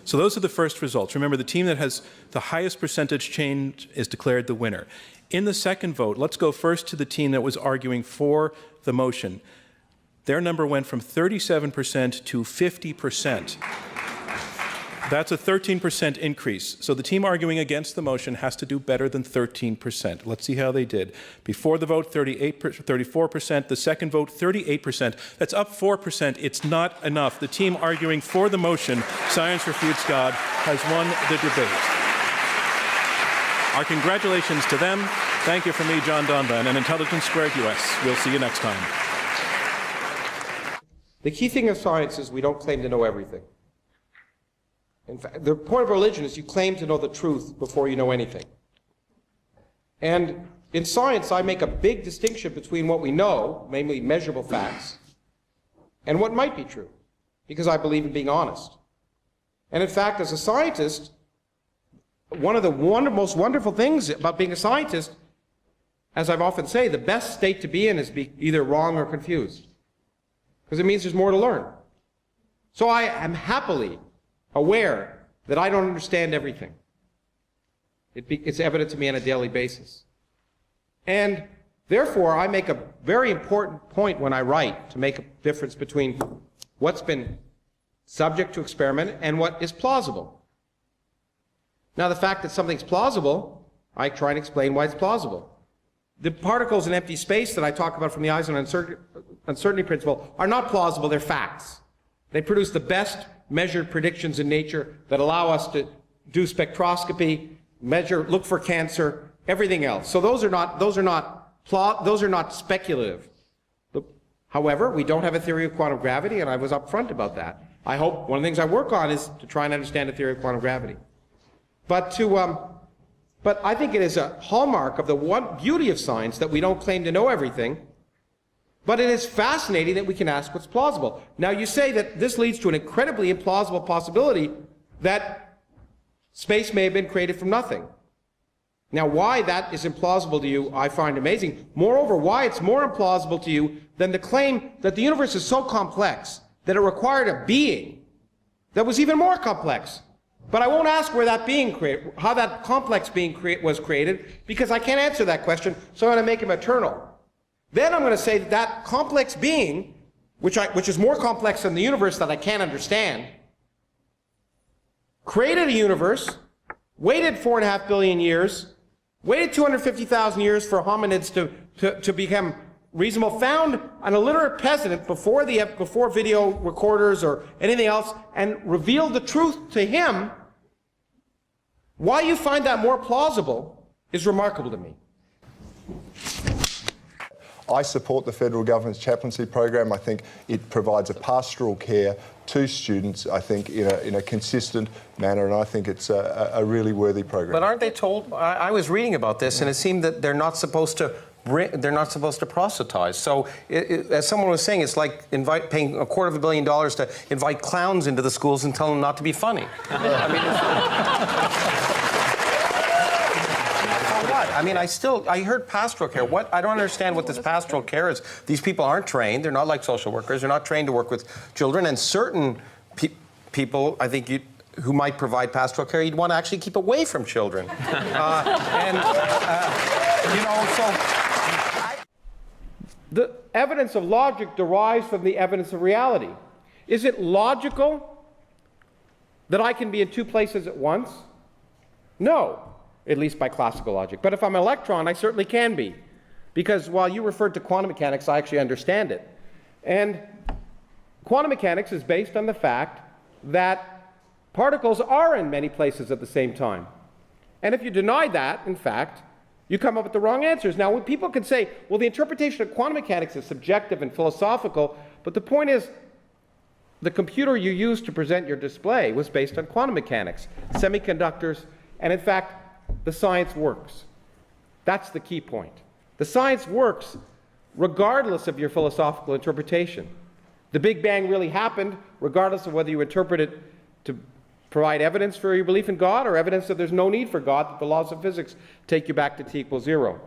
S9: So those are the first results. Remember, the team that has the highest percentage change is declared the winner. In the second vote, let's go first to the team that was arguing for the motion. Their number went from 37% to 50%. That's a 13% increase. So the team arguing against the motion has to do better than 13%. Let's see how they did. Before the vote, 34%. The second vote, 38%. That's up 4%. It's not enough. The team arguing for the motion, Science Refutes God, has won the debate. Our congratulations to them. Thank you from me, John Donvan, and Intelligence Squared US. We'll see you next time.
S1: The key thing of science is we don't claim to know everything. In fact, the point of religion is you claim to know the truth before you know anything. And in science, I make a big distinction between what we know, namely measurable facts, and what might be true, because I believe in being honest. And in fact, as a scientist, one of the most wonderful things about being a scientist, as I've often said, the best state to be in is be either wrong or confused, because it means there's more to learn. So I am happily aware that I don't understand everything. It's evident to me on a daily basis. And therefore, I make a very important point when I write to make a difference between what's been subject to experiment and what is plausible. Now, the fact that something's plausible, I try and explain why it's plausible. The particles in empty space that I talk about from the Eisenhower uncertainty principle are not plausible, they're facts. They produce the best measured predictions in nature that allow us to do spectroscopy, measure, look for cancer, everything else. So those are not speculative. However, we don't have a theory of quantum gravity, and I was upfront about that. I hope one of the things I work on is to try and understand a theory of quantum gravity. But But I think it is a hallmark of the one beauty of science that we don't claim to know everything, but it is fascinating that we can ask what's plausible. Now, you say that this leads to an incredibly implausible possibility that space may have been created from nothing. Now, why that is implausible to you, I find amazing. Moreover, why it's more implausible to you than the claim that the universe is so complex that it required a being that was even more complex. But I won't ask where that being created, how that complex being was created, because I can't answer that question, so I'm going to make him eternal. Then I'm going to say that that complex being, which is more complex than the universe that I can't understand, created a universe, waited 4.5 billion years, waited 250,000 years for hominids to become reasonable, found an illiterate peasant before video recorders or anything else, and revealed the truth to him. Why you find that more plausible is remarkable to me.
S12: I support the federal government's chaplaincy program. I think it provides a pastoral care to students, I think, in a consistent manner, and I think it's a really worthy program.
S2: But aren't they told? I was reading about this, and it seemed that they're not supposed to proselytize. So, as someone was saying, it's like paying $250 million to invite clowns into the schools and tell them not to be funny. I heard pastoral care. I don't understand what this pastoral care is. These people aren't trained. They're not like social workers. They're not trained to work with children. And certain people, I think, who might provide pastoral care, you'd want to actually keep away from children.
S1: The evidence of logic derives from the evidence of reality. Is it logical that I can be in two places at once? No. At least by classical logic. But if I'm an electron, I certainly can be. Because while you referred to quantum mechanics, I actually understand it. And quantum mechanics is based on the fact that particles are in many places at the same time. And if you deny that, in fact, you come up with the wrong answers. Now, when people can say, well, the interpretation of quantum mechanics is subjective and philosophical, but the point is, the computer you used to present your display was based on quantum mechanics, semiconductors, and in fact, the science works. That's the key point. The science works regardless of your philosophical interpretation. The Big Bang really happened regardless of whether you interpret it to provide evidence for your belief in God or evidence that there's no need for God, that the laws of physics take you back to t = 0.